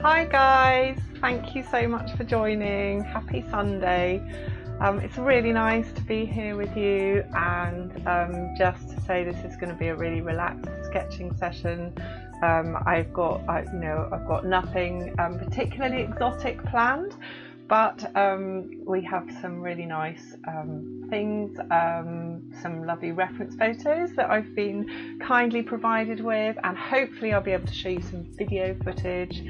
Hi guys, thank you so much for joining. Happy Sunday. It's really nice to be here with you, and just to say this is going to be a really relaxed sketching session. I've got nothing particularly exotic planned, but we have some really nice things, some lovely reference photos that I've been kindly provided with, and hopefully I'll be able to show you some video footage.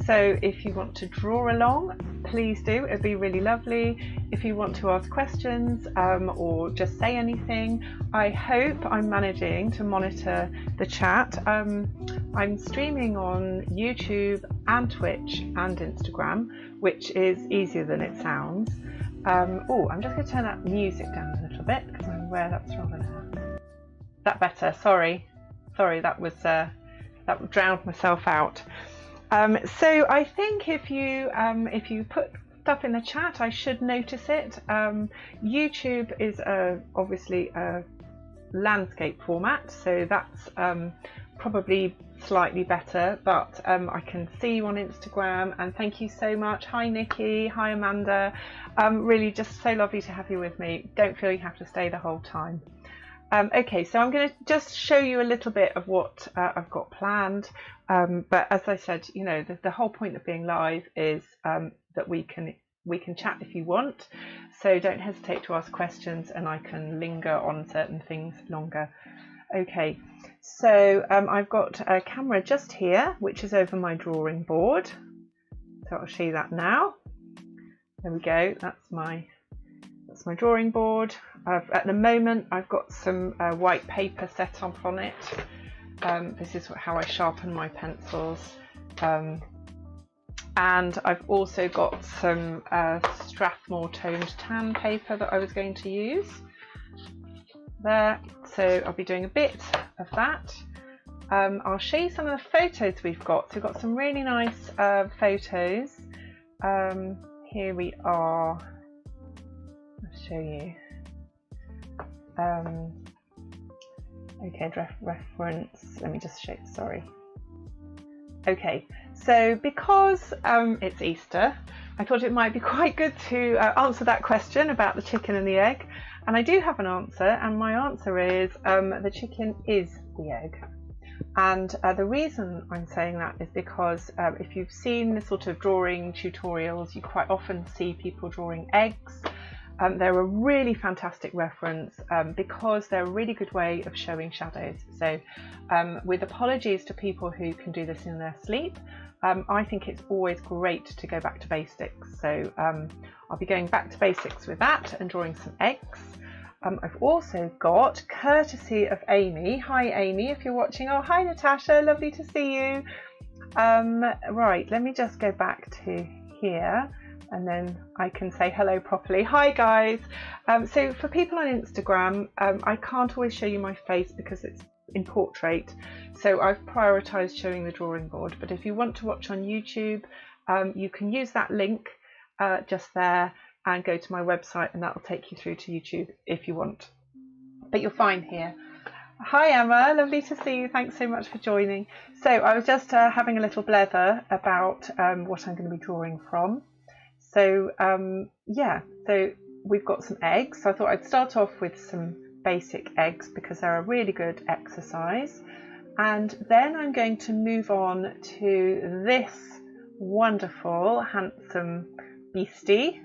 So if you want to draw along, please do, it'd be really lovely. If you want to ask questions or just say anything, I hope I'm managing to monitor the chat. I'm streaming on YouTube and Twitch and Instagram, which is easier than it sounds. Oh, I'm just going to turn that music down a little bit because I'm aware that's rather loud. That better? Sorry, that was that drowned myself out. So I think if you put stuff in the chat, I should notice it. YouTube is obviously a landscape format, so that's probably slightly better, but I can see you on Instagram, and thank you so much. Hi Nikki, hi Amanda. Really just so lovely to have you with me. Don't feel you have to stay the whole time. Okay, so I'm going to just show you a little bit of what I've got planned, but as I said, you know, the whole point of being live is that we can chat if you want, so don't hesitate to ask questions and I can linger on certain things longer. Okay, so I've got a camera just here, which is over my drawing board, so I'll show you that now. There we go, that's my drawing board. At the moment I've got some white paper set up on it. This is how I sharpen my pencils, and I've also got some Strathmore toned tan paper that I was going to use there, so I'll be doing a bit of that. I'll show you some of the photos we've got. So we've got some really nice photos. Here we are. I'll show you. Okay, reference, let me just show you, sorry. Okay, so because it's Easter, I thought it might be quite good to answer that question about the chicken and the egg, and I do have an answer, and my answer is the chicken is the egg. And the reason I'm saying that is because if you've seen the sort of drawing tutorials, you quite often see people drawing eggs. They're a really fantastic reference because they're a really good way of showing shadows. So with apologies to people who can do this in their sleep, I think it's always great to go back to basics. So I'll be going back to basics with that and drawing some eggs. I've also got, courtesy of Amy, hi Amy if you're watching, oh hi Natasha, lovely to see you. Right, let me just go back to here, and then I can say hello properly. Hi guys. So for people on Instagram, I can't always show you my face because it's in portrait, so I've prioritized showing the drawing board. But if you want to watch on YouTube, you can use that link just there and go to my website, and that will take you through to YouTube if you want. But you're fine here. Hi Emma, lovely to see you. Thanks so much for joining. So I was just having a little blether about what I'm going to be drawing from. So yeah, so we've got some eggs. So I thought I'd start off with some basic eggs because they're a really good exercise. And then I'm going to move on to this wonderful, handsome beastie.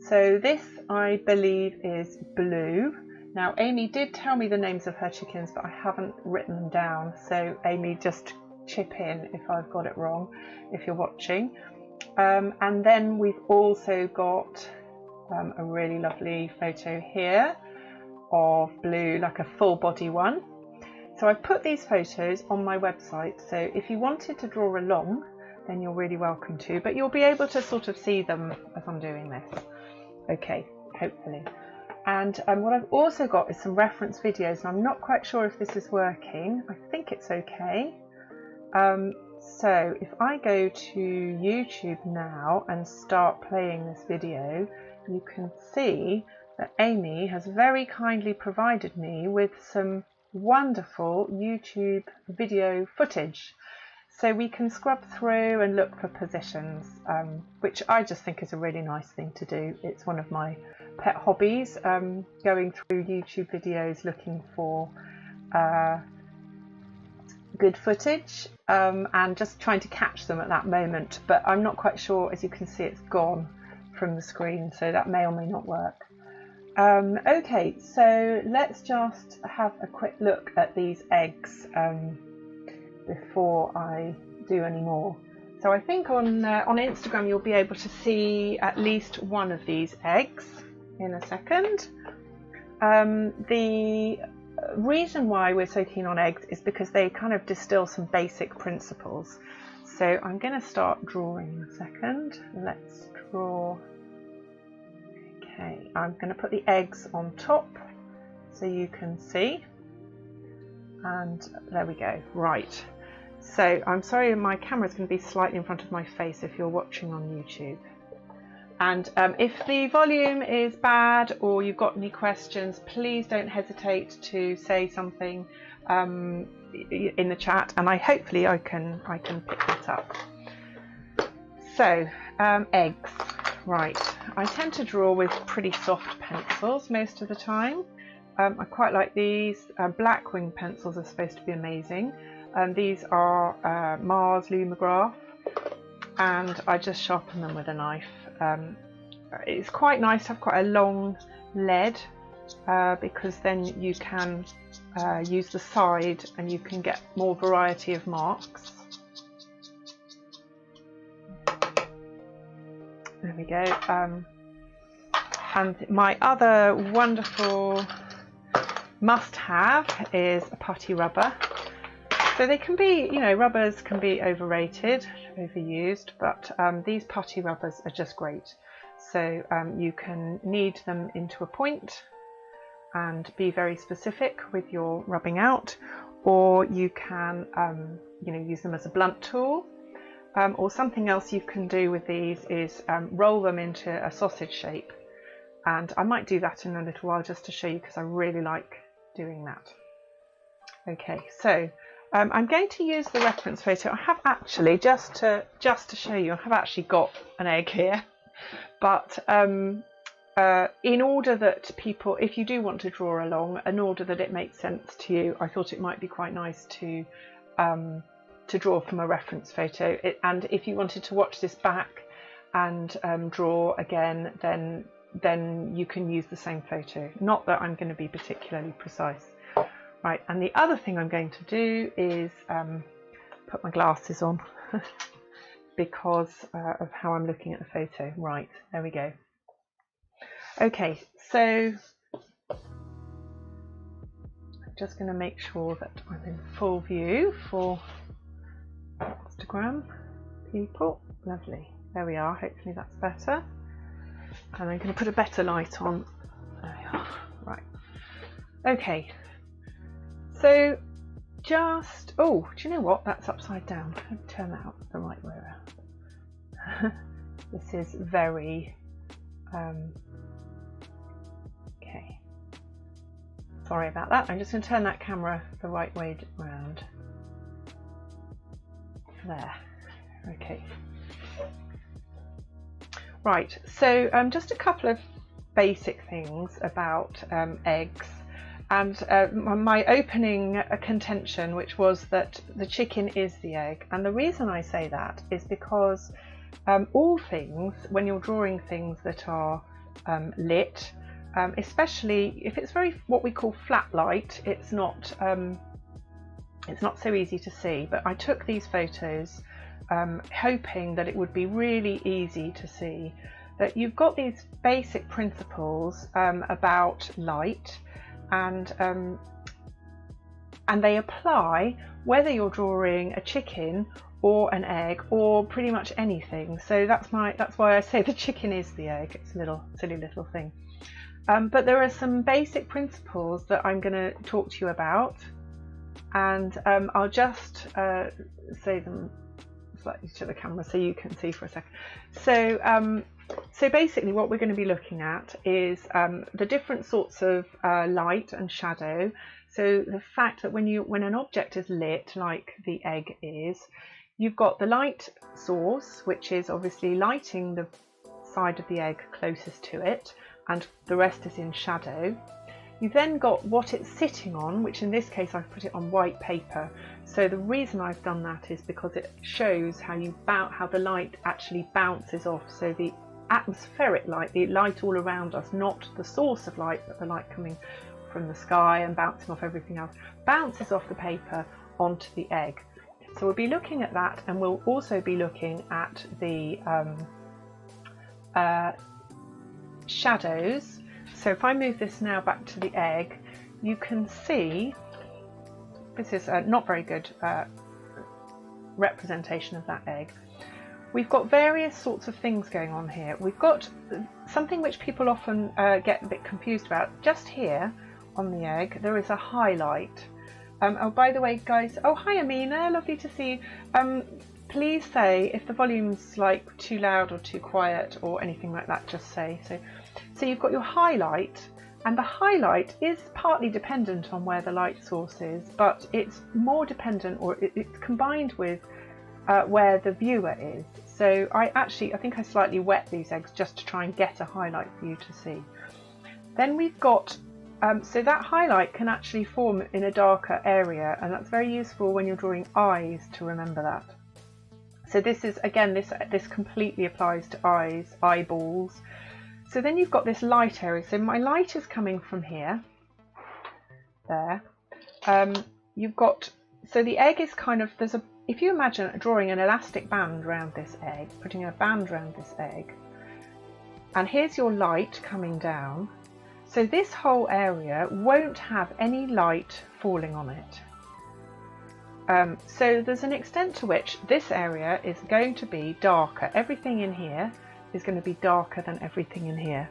So this, I believe, is Blue. Now, Amy did tell me the names of her chickens, but I haven't written them down. So Amy, just chip in if I've got it wrong, if you're watching. And then we've also got a really lovely photo here of Blue, like a full body one. So I've put these photos on my website, so if you wanted to draw along, then you're really welcome to, but you'll be able to sort of see them as I'm doing this. Okay, hopefully. And what I've also got is some reference videos, and I'm not quite sure if this is working. I think it's okay. So if I go to YouTube now and start playing this video, you can see that Amy has very kindly provided me with some wonderful YouTube video footage. So we can scrub through and look for positions, which I just think is a really nice thing to do. It's one of my pet hobbies, going through YouTube videos looking for good footage and just trying to catch them at that moment. But I'm not quite sure, as you can see, it's gone from the screen, so that may or may not work. Okay, so let's just have a quick look at these eggs before I do any more. So I think on Instagram you'll be able to see at least one of these eggs in a second. The reason why we're so keen on eggs is because they kind of distill some basic principles. So I'm going to start drawing in a second. Let's draw. Okay, I'm going to put the eggs on top so you can see. And there we go. Right. So I'm sorry, my camera is going to be slightly in front of my face if you're watching on YouTube. And if the volume is bad or you've got any questions, please don't hesitate to say something in the chat, and hopefully I can pick that up. So eggs, right. I tend to draw with pretty soft pencils most of the time. I quite like these. Black wing pencils are supposed to be amazing. These are Mars Lumograph, and I just sharpen them with a knife. It's quite nice to have quite a long lead because then you can use the side and you can get more variety of marks. There we go. And my other wonderful must-have is a putty rubber. So they can be, you know, rubbers can be overrated, overused, but these putty rubbers are just great. So you can knead them into a point and be very specific with your rubbing out, or you can, you know, use them as a blunt tool. Or something else you can do with these is roll them into a sausage shape. And I might do that in a little while just to show you, because I really like doing that. Okay, so I'm going to use the reference photo. I have actually, just to show you, I have actually got an egg here. But in order that people, if you do want to draw along, in order that it makes sense to you, I thought it might be quite nice to draw from a reference photo. And if you wanted to watch this back and draw again, then you can use the same photo. Not that I'm going to be particularly precise. Right, and the other thing I'm going to do is put my glasses on because of how I'm looking at the photo. Right, there we go. Okay, so I'm just going to make sure that I'm in full view for Instagram people. Lovely, there we are. Hopefully that's better. And I'm going to put a better light on. There we are. Right. Okay. So just, oh, do you know what? That's upside down. Let me turn that up the right way around. This is very, okay. Sorry about that. I'm just going to turn that camera the right way around. There. Okay. Right, so just a couple of basic things about eggs. And my opening contention, which was that the chicken is the egg. And the reason I say that is because all things, when you're drawing things that are lit, especially if it's very what we call flat light, it's not so easy to see. But I took these photos hoping that it would be really easy to see that you've got these basic principles about light, and they apply whether you're drawing a chicken or an egg or pretty much anything. So that's why I say the chicken is the egg. It's a little silly little thing, but there are some basic principles that I'm going to talk to you about, and I'll just say them slightly to the camera so you can see for a second. So basically what we're going to be looking at is the different sorts of light and shadow. So the fact that when an object is lit, like the egg is, you've got the light source, which is obviously lighting the side of the egg closest to it, and the rest is in shadow. You've then got what it's sitting on, which in this case I've put it on white paper. So the reason I've done that is because it shows how the light actually bounces off. So the atmospheric light, the light all around us, not the source of light, but the light coming from the sky and bouncing off everything else, bounces off the paper onto the egg. So we'll be looking at that, and we'll also be looking at the shadows. So if I move this now back to the egg, you can see this is not very good representation of that egg. We've got various sorts of things going on here. We've got something which people often get a bit confused about. Just here on the egg, there is a highlight. Oh, by the way, guys, oh, hi Amina, lovely to see you. Please say if the volume's like too loud or too quiet or anything like that, just say. So you've got your highlight, and the highlight is partly dependent on where the light source is, but it's more dependent, or it's combined with where the viewer is. So I think I slightly wet these eggs just to try and get a highlight for you to see. Then we've got, so that highlight can actually form in a darker area, and that's very useful when you're drawing eyes to remember that. So this is, again, this completely applies to eyes, eyeballs. So then you've got this light area. So my light is coming from here, there. You've got, so the egg is kind of, if you imagine drawing an elastic band around this egg, putting a band around this egg, and here's your light coming down. So this whole area won't have any light falling on it. So there's an extent to which this area is going to be darker. Everything in here is going to be darker than everything in here.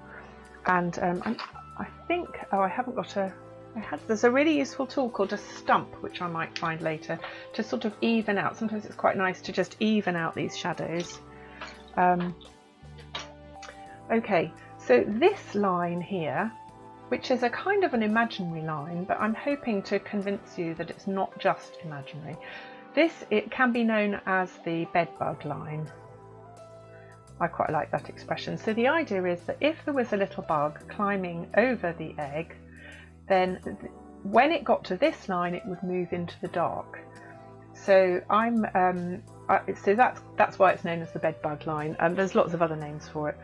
And I think, oh, I haven't got there's a really useful tool called a stump, which I might find later, to sort of even out. Sometimes it's quite nice to just even out these shadows. Okay, so this line here, which is a kind of an imaginary line, but I'm hoping to convince you that it's not just imaginary. It can be known as the bedbug line. I quite like that expression. So the idea is that if there was a little bug climbing over the egg, then when it got to this line, it would move into the dark. So so that's why it's known as the bedbug line. There's lots of other names for it.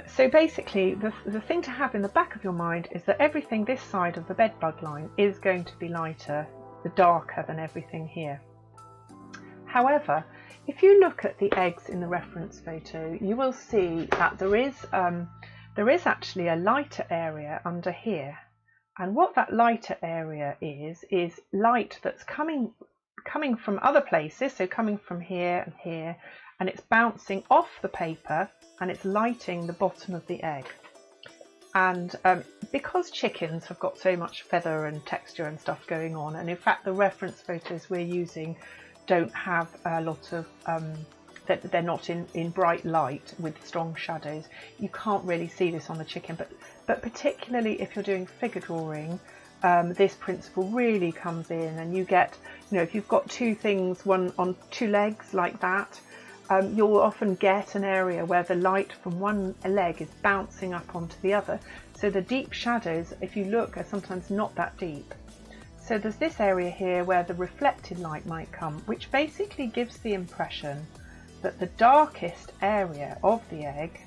So basically, the thing to have in the back of your mind is that everything this side of the bedbug line is going to be lighter, darker than everything here. However, if you look at the eggs in the reference photo, you will see that there is actually a lighter area under here. And what that lighter area is light that's coming from other places, so coming from here and here, and it's bouncing off the paper and it's lighting the bottom of the egg. And because chickens have got so much feather and texture and stuff going on, and in fact the reference photos we're using don't have a lot of, they're not in bright light with strong shadows, you can't really see this on the chicken, but particularly if you're doing figure drawing, this principle really comes in, and you get, if you've got two things, one on two legs like that, you'll often get an area where the light from one leg is bouncing up onto the other. So the deep shadows, if you look, are sometimes not that deep. So there's this area here where the reflected light might come, which basically gives the impression that the darkest area of the egg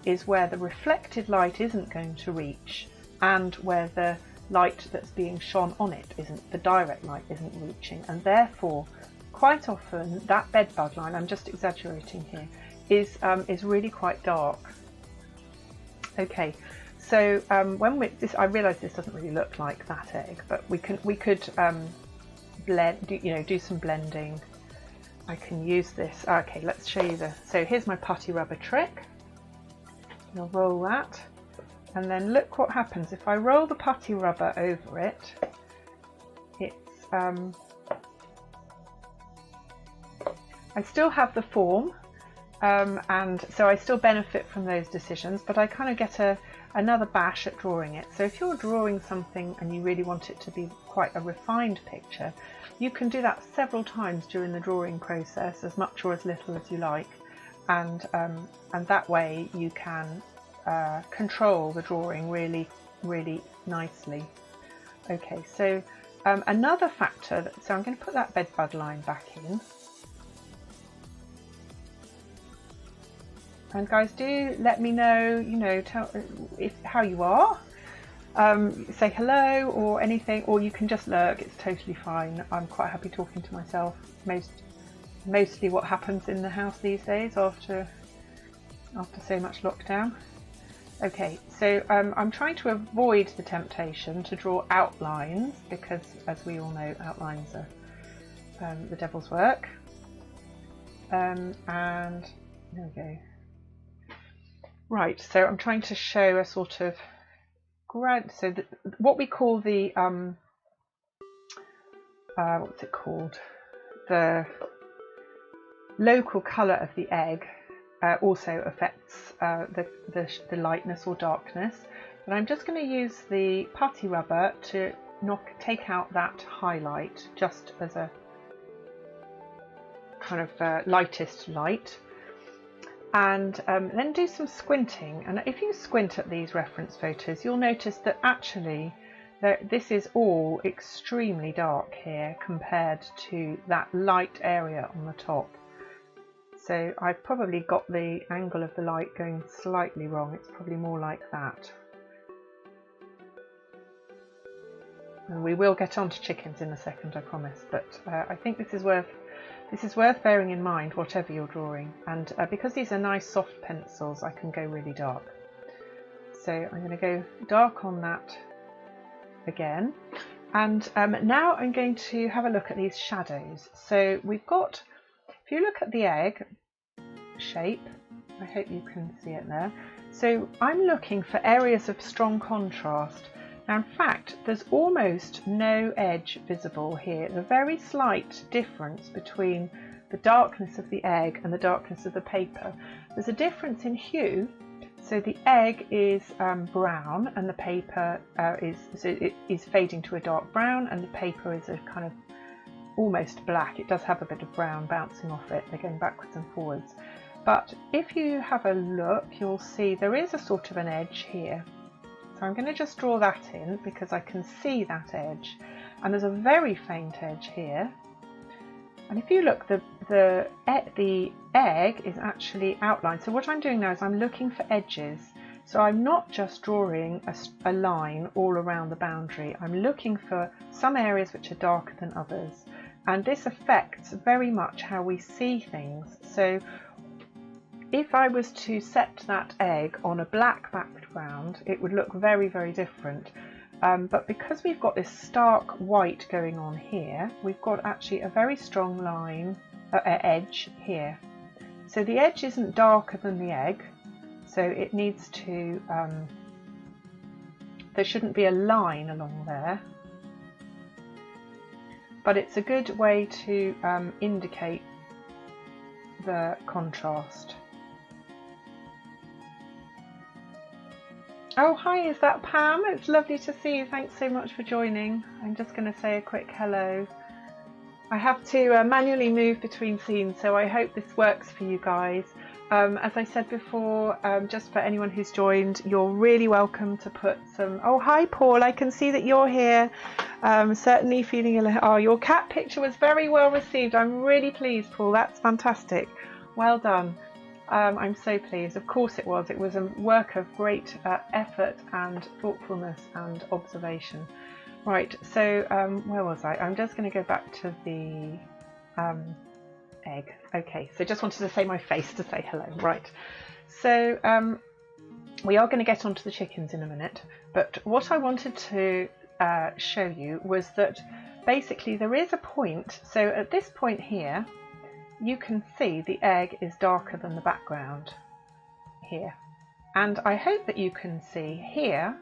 is where the reflected light isn't going to reach, and where the light that's being shone on it the direct light isn't reaching, and therefore quite often that bedbug line, I'm just exaggerating here, is really quite dark. Okay, so I realise this doesn't really look like that egg, but we could blend, do some blending. I can use this. Okay, let's show you so here's my putty rubber trick. I'll roll that, and then look what happens if I roll the putty rubber over it. It's I still have the form, and so I still benefit from those decisions, but I kind of get a another bash at drawing it. So if you're drawing something and you really want it to be quite a refined picture, you can do that several times during the drawing process, as much or as little as you like, and that way you can control the drawing really nicely. Okay, so another factor, so I'm going to put that bedbug line back in. And guys, do let me know, you know, how you are. Say hello or anything, or you can just lurk, it's totally fine. I'm quite happy talking to myself. Mostly what happens in the house these days after so much lockdown. Okay, so I'm trying to avoid the temptation to draw outlines, because as we all know, outlines are the devil's work. And there we go. Right, so I'm trying to show a sort of what we call the what's it called? The local colour of the egg also affects the lightness or darkness. But I'm just going to use the putty rubber to take out that highlight, just as a kind of lightest light. And then do some squinting, and if you squint at these reference photos, you'll notice that actually this is all extremely dark here compared to that light area on the top. So I've probably got the angle of the light going slightly wrong. It's probably more like that. And we will get on to chickens in a second, I promise, but I think this is worth bearing in mind, whatever you're drawing. And because these are nice soft pencils, I can go really dark. So I'm going to go dark on that again. And now I'm going to have a look at these shadows. So we've got, if you look at the egg shape, I hope you can see it there. So I'm looking for areas of strong contrast. Now, in fact, there's almost no edge visible here. The very slight difference between the darkness of the egg and the darkness of the paper. There's a difference in hue. So the egg is brown, and the paper is fading to a dark brown, and the paper is a kind of almost black. It does have a bit of brown bouncing off it. They're going backwards and forwards. But if you have a look, you'll see there is a sort of an edge here. So I'm going to just draw that in because I can see that edge, and there's a very faint edge here. And if you look, the egg is actually outlined. So what I'm doing now is I'm looking for edges. So I'm not just drawing a line all around the boundary. I'm looking for some areas which are darker than others. And this affects very much how we see things. So if I was to set that egg on a black background, it would look very, very different. But because we've got this stark white going on here, we've got actually a very strong line, edge here. So the edge isn't darker than the egg, so it needs to, there shouldn't be a line along there. But it's a good way to indicate the contrast. Oh, hi, is that Pam? It's lovely to see you. Thanks so much for joining. I'm just going to say a quick hello. I have to manually move between scenes, so I hope this works for you guys. As I said before, just for anyone who's joined, you're really welcome to put some... Oh, hi, Paul. I can see that you're here. Certainly feeling a little... Oh, your cat picture was very well received. I'm really pleased, Paul. That's fantastic. Well done. I'm so pleased. Of course it was. It was a work of great effort and thoughtfulness and observation. Right, so where was I? I'm just going to go back to the egg. Okay, so just wanted to say my face to say hello. Right, so we are going to get onto the chickens in a minute, but what I wanted to show you was that basically there is a point. So at this point here, you can see the egg is darker than the background here, and I hope that you can see here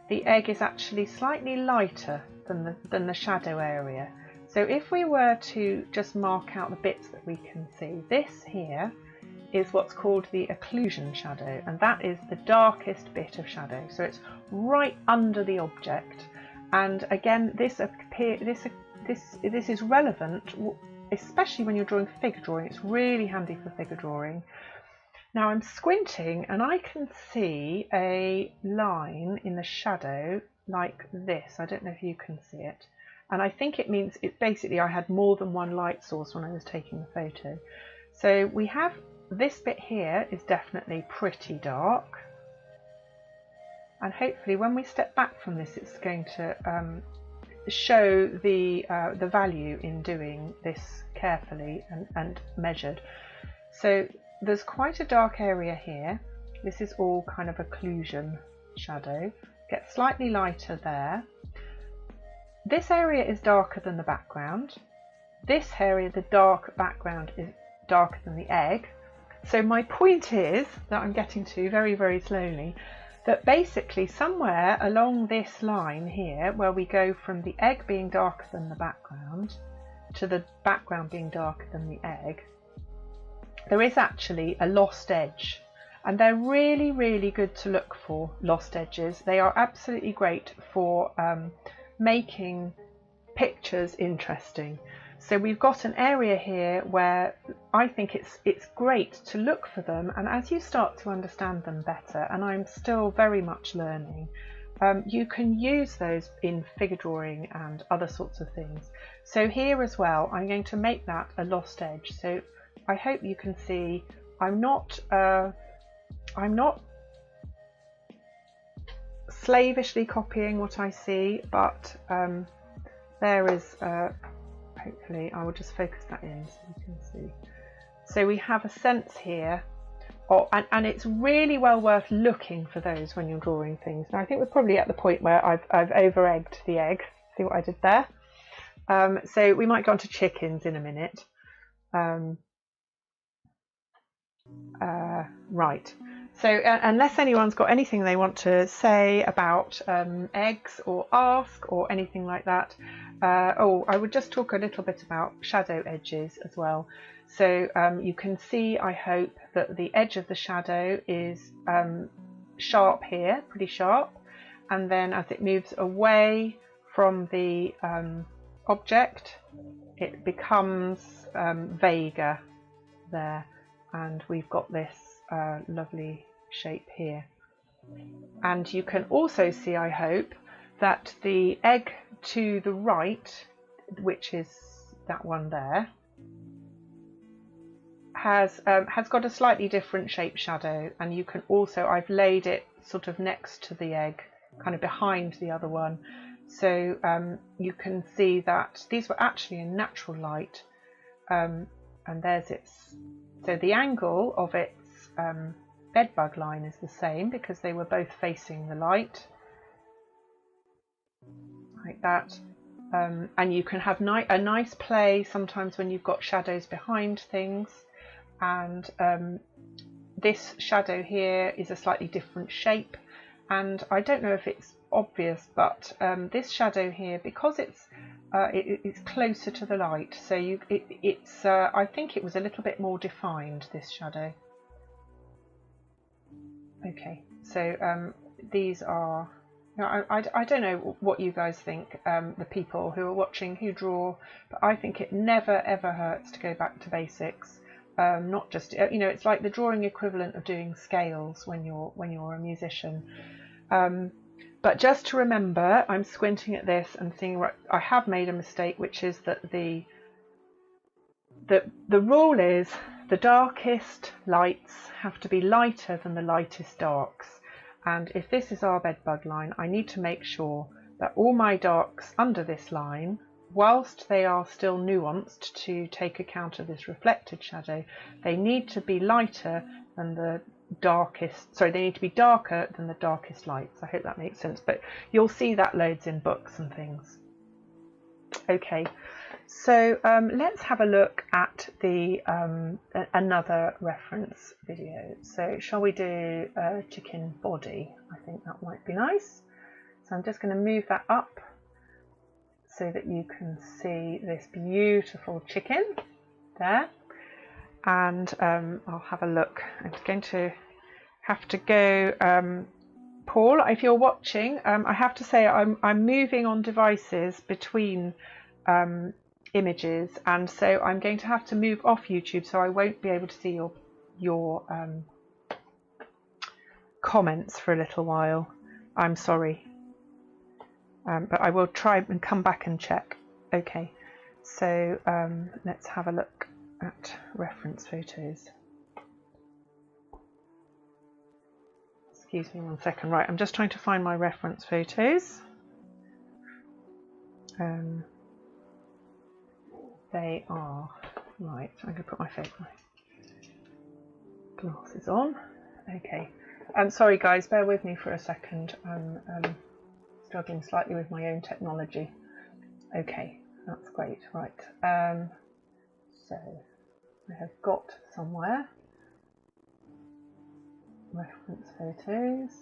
the egg is actually slightly lighter than the shadow area. So if we were to just mark out the bits that we can see, this here is what's called the Occlusion Shadow, and that is the darkest bit of shadow. So it's right under the object. And again, this is relevant, especially when you're drawing figure drawing. It's really handy for figure drawing. Now I'm squinting and I can see a line in the shadow like this. I don't know if you can see it. And I think it means basically I had more than one light source when I was taking the photo. So we have this bit here is definitely pretty dark. And hopefully when we step back from this, it's going to show the value in doing this carefully and measured. So there's quite a dark area here. This is all kind of occlusion shadow. Gets slightly lighter there. This area is darker than the background. This area, the dark background, is darker than the egg. So my point is, that I'm getting to very, very slowly, that basically somewhere along this line here, where we go from the egg being darker than the background to the background being darker than the egg, there is actually a lost edge. And they're really, really good to look for, lost edges. They are absolutely great for making pictures interesting. So we've got an area here where I think it's great to look for them, and as you start to understand them better, and I'm still very much learning, you can use those in figure drawing and other sorts of things. So here as well, I'm going to make that a lost edge. So I hope you can see I'm not slavishly copying what I see, but there is hopefully I will just focus that in so you can see. So we have a sense here, and it's really well worth looking for those when you're drawing things. Now I think we're probably at the point where I've over-egged the egg. See what I did there? So we might go on to chickens in a minute. Right. So unless anyone's got anything they want to say about eggs or ask or anything like that, I would just talk a little bit about shadow edges as well. So you can see, I hope, that the edge of the shadow is sharp here, pretty sharp, and then as it moves away from the object, it becomes vaguer there, and we've got this lovely shape here. And you can also see, I hope, that the egg to the right, which is that one there, has got a slightly different shape shadow, and you can also, I've laid it sort of next to the egg, kind of behind the other one, so you can see that these were actually in natural light, and there's its, so the angle of its bedbug line is the same because they were both facing the light, like that. And you can have a nice play sometimes when you've got shadows behind things, and this shadow here is a slightly different shape, and I don't know if it's obvious, but this shadow here, because it's closer to the light, so I think it was a little bit more defined, this shadow. Okay, so these are, I don't know what you guys think, the people who are watching who draw, but I think it never ever hurts to go back to basics. Not just, it's like the drawing equivalent of doing scales when you're a musician. But just to remember, I'm squinting at this and seeing I have made a mistake, which is that the rule is the darkest lights have to be lighter than the lightest darks. And if this is our bedbug line, I need to make sure that all my darks under this line, whilst they are still nuanced to take account of this reflected shadow, they need to be lighter than the darkest, sorry, they need to be darker than the darkest lights. I hope that makes sense, but you'll see that loads in books and things. Okay, so let's have a look at the another reference video. So shall we do a chicken body? I think that might be nice. So I'm just going to move that up so that you can see this beautiful chicken there. and I'll have a look. I'm going to have to go. Paul, if you're watching, I have to say I'm moving on devices between images, and so I'm going to have to move off YouTube, so I won't be able to see your comments for a little while. I'm sorry, but I will try and come back and check. Okay, so let's have a look at reference photos. Excuse me 1 second. Right, I'm just trying to find my reference photos. They are right. I'm going to put my glasses on. Okay. Sorry guys, bear with me for a second. I'm struggling slightly with my own technology. Okay, that's great. Right. So I have got somewhere. Reference photos.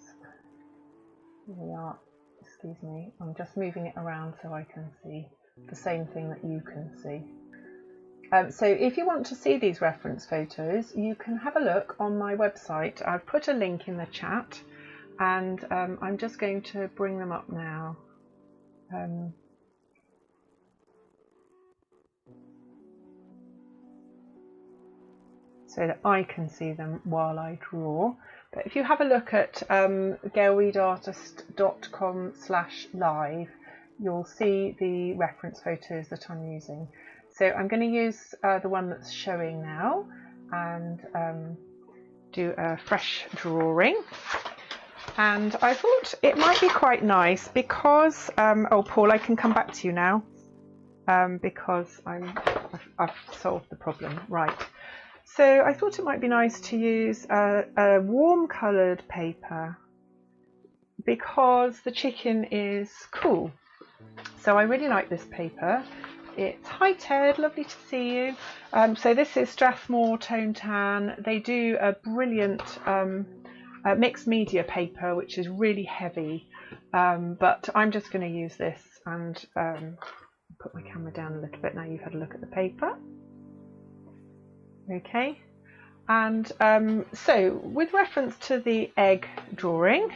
Here we are. Excuse me, I'm just moving it around so I can see the same thing that you can see. So if you want to see these reference photos, you can have a look on my website. I've put a link in the chat, and I'm just going to bring them up now. So that I can see them while I draw. But if you have a look at gailweedartist.com/live, you'll see the reference photos that I'm using. So I'm going to use the one that's showing now and do a fresh drawing. And I thought it might be quite nice because, oh Paul, I can come back to you now because I've solved the problem. Right. So I thought it might be nice to use a warm coloured paper because the chicken is cool. So I really like this paper. It's hi Ted, lovely to see you. So this is Strathmore Tone Tan. They do a brilliant mixed media paper which is really heavy, but I'm just going to use this and put my camera down a little bit now you've had a look at the paper. Okay, and so with reference to the egg drawing,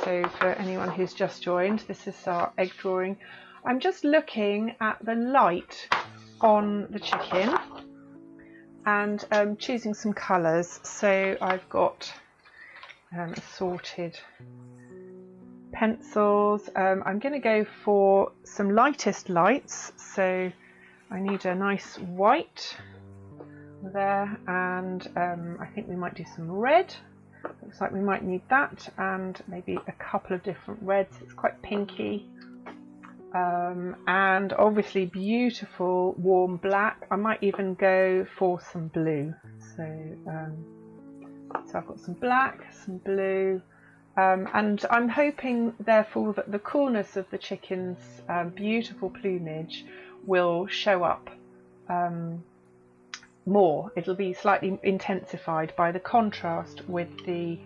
so for anyone who's just joined, this is our egg drawing. I'm just looking at the light on the chicken and choosing some colours. So I've got assorted pencils. I'm going to go for some lightest lights, so I need a nice white there, and I think we might do some red. Looks like we might need that, and maybe a couple of different reds. It's quite pinky, and obviously beautiful warm black. I might even go for some blue. So I've got some black, some blue, and I'm hoping therefore that the coolness of the chicken's beautiful plumage will show up more. It'll be slightly intensified by the contrast with the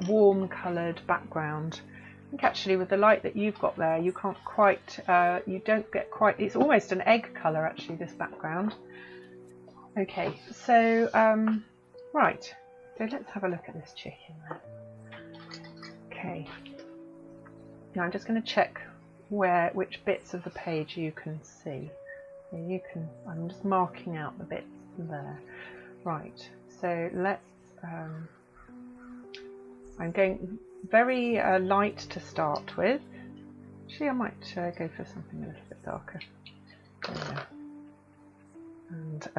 warm coloured background. I think actually with the light that you've got there, you can't quite, you don't get quite, it's almost an egg colour actually, this background. Okay, so right, so let's have a look at this chicken then. Okay, now I'm just going to check which bits of the page you can see. So you can, I'm just marking out the bits there. Right, so let's I'm going very light to start with. Actually I might go for something a little bit darker. There. And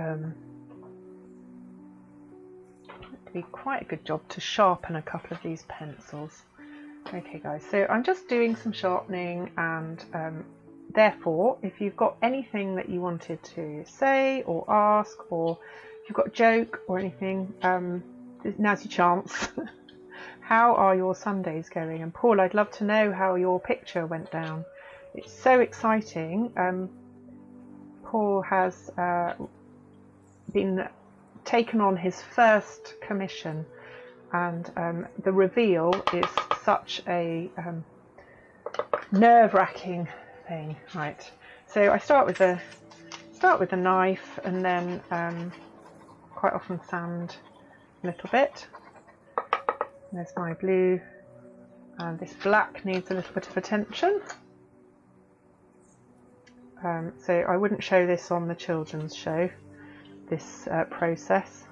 it'd be quite a good job to sharpen a couple of these pencils. Okay guys, so I'm just doing some sharpening, and therefore, if you've got anything that you wanted to say or ask, or if you've got a joke or anything, now's your chance. How are your Sundays going? And Paul, I'd love to know how your picture went down. It's so exciting. Paul has been taken on his first commission, and the reveal is such a nerve-wracking thing. Right, so I start with a knife, and then quite often sand a little bit. There's my blue, and this black needs a little bit of attention. So I wouldn't show this on the children's show, this process.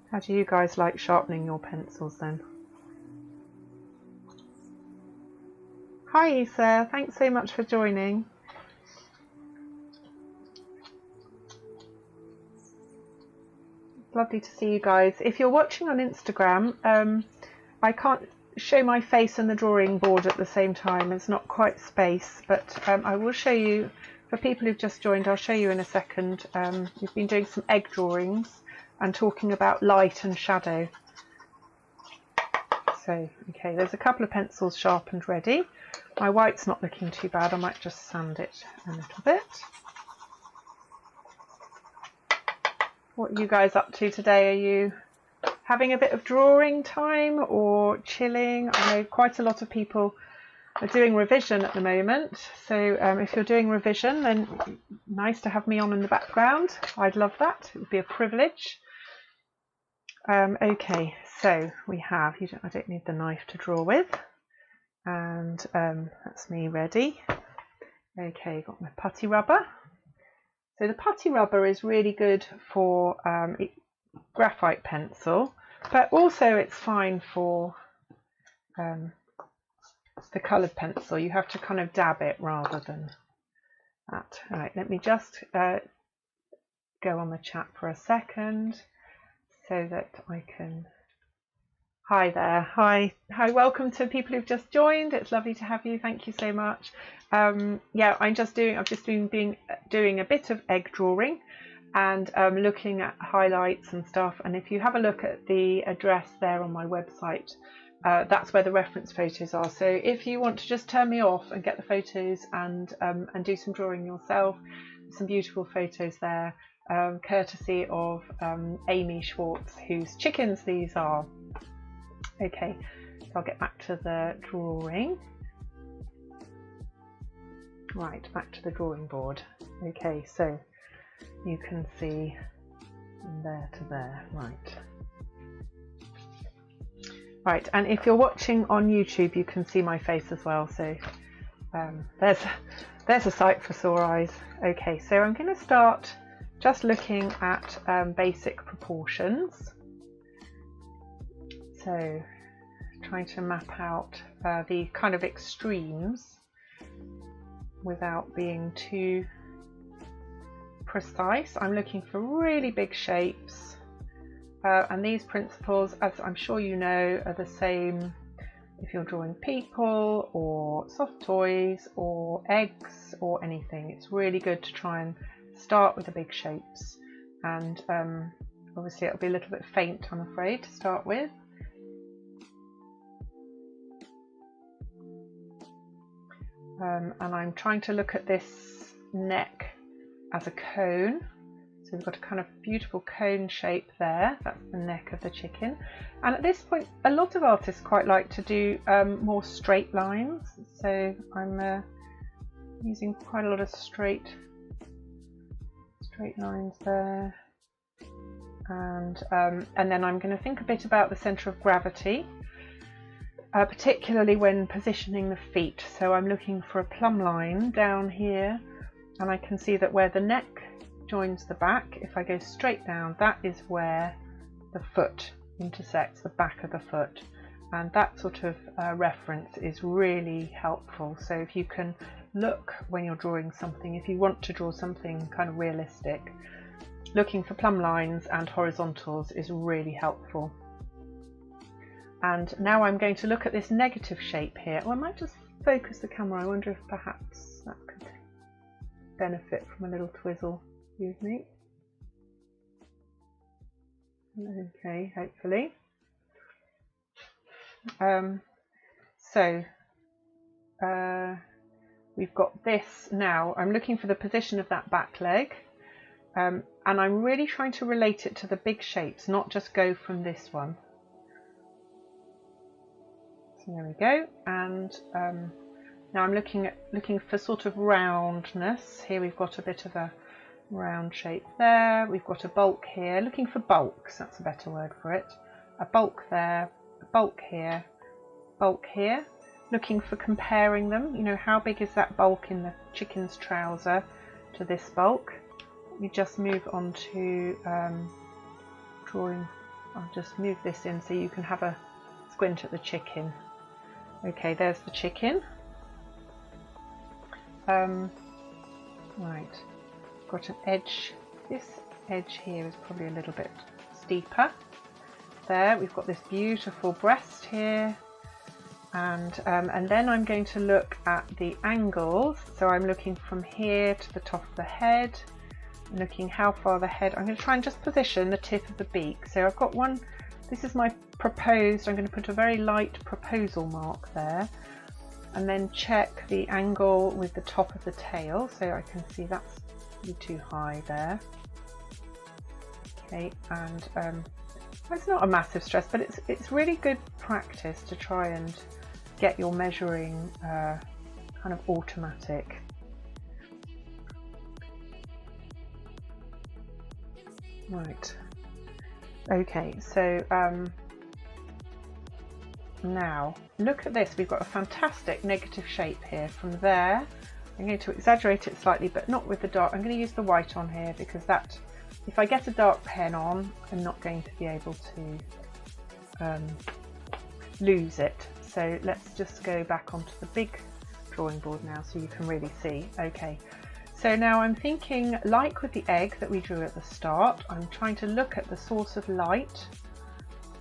How do you guys like sharpening your pencils then? Hi Issa, thanks so much for joining. Lovely to see you guys. If you're watching on Instagram, I can't show my face and the drawing board at the same time. It's not quite space, but I will show you, for people who've just joined, I'll show you in a second. We've been doing some egg drawings and talking about light and shadow. So, okay, there's a couple of pencils sharpened ready. My white's not looking too bad. I might just sand it a little bit. What are you guys up to today? Are you having a bit of drawing time or chilling? I know quite a lot of people are doing revision at the moment. So if you're doing revision, then nice to have me on in the background. I'd love that. It would be a privilege. Okay, so we have, I don't need the knife to draw with. And that's me ready. Okay, got my putty rubber. So the putty rubber is really good for graphite pencil, but also it's fine for the coloured pencil. You have to kind of dab it rather than that. All right, let me just go on the chat for a second so that I can... Hi there, hi, welcome to people who've just joined. It's lovely to have you, thank you so much. Yeah, I've just been doing a bit of egg drawing and looking at highlights and stuff, and if you have a look at the address there on my website, that's where the reference photos are. So if you want to just turn me off and get the photos and do some drawing yourself, some beautiful photos there, courtesy of Amy Schwartz, whose chickens these are. Okay, so I'll get back to the drawing. Right, back to the drawing board. Okay, so you can see from there to there, right. Right, and if you're watching on YouTube, you can see my face as well, so there's a sight for sore eyes. Okay, so I'm going to start just looking at basic proportions. So trying to map out the kind of extremes without being too precise. I'm looking for really big shapes, and these principles, as I'm sure you know, are the same if you're drawing people or soft toys or eggs or anything. It's really good to try and start with the big shapes, and obviously it'll be a little bit faint, I'm afraid, to start with. And I'm trying to look at this neck as a cone. So we've got a kind of beautiful cone shape there. That's the neck of the chicken. And at this point, a lot of artists quite like to do more straight lines. So I'm using quite a lot of straight lines there. And then I'm going to think a bit about the centre of gravity. Particularly when positioning the feet. So I'm looking for a plumb line down here, and I can see that where the neck joins the back, if I go straight down, that is where the foot intersects, the back of the foot, and that sort of reference is really helpful. So if you can look when you're drawing something, if you want to draw something kind of realistic, looking for plumb lines and horizontals is really helpful. And now I'm going to look at this negative shape here. Oh, I might just focus the camera. I wonder if perhaps that could benefit from a little twizzle. Excuse me. Okay, hopefully. We've got this now. I'm looking for the position of that back leg. And I'm really trying to relate it to the big shapes, not just go from this one. So there we go, and now I'm looking for sort of roundness. Here we've got a bit of a round shape there. We've got a bulk here, looking for bulks, that's a better word for it. A bulk there, a bulk here, looking for comparing them. You know, how big is that bulk in the chicken's trouser to this bulk? You just move on to drawing. I'll just move this in so you can have a squint at the chicken. Okay, there's the chicken. Right, got an edge. This edge here is probably a little bit steeper. There, we've got this beautiful breast here, and then I'm going to look at the angles. So I'm looking from here to the top of the head, looking how far the head. I'm going to try and just position the tip of the beak. So I've got one. This is my proposed. I'm going to put a very light proposal mark there, and then check the angle with the top of the tail, so I can see that's too high there. Okay, and it's not a massive stress, but it's really good practice to try and get your measuring kind of automatic. Right. Okay, so now look at this. We've got a fantastic negative shape here from there. I'm going to exaggerate it slightly, but not with the dark. I'm going to use the white on here because that, if I get a dark pen on, I'm not going to be able to lose it. So let's just go back onto the big drawing board now so you can really see. Okay, so now I'm thinking, like with the egg that we drew at the start, I'm trying to look at the source of light,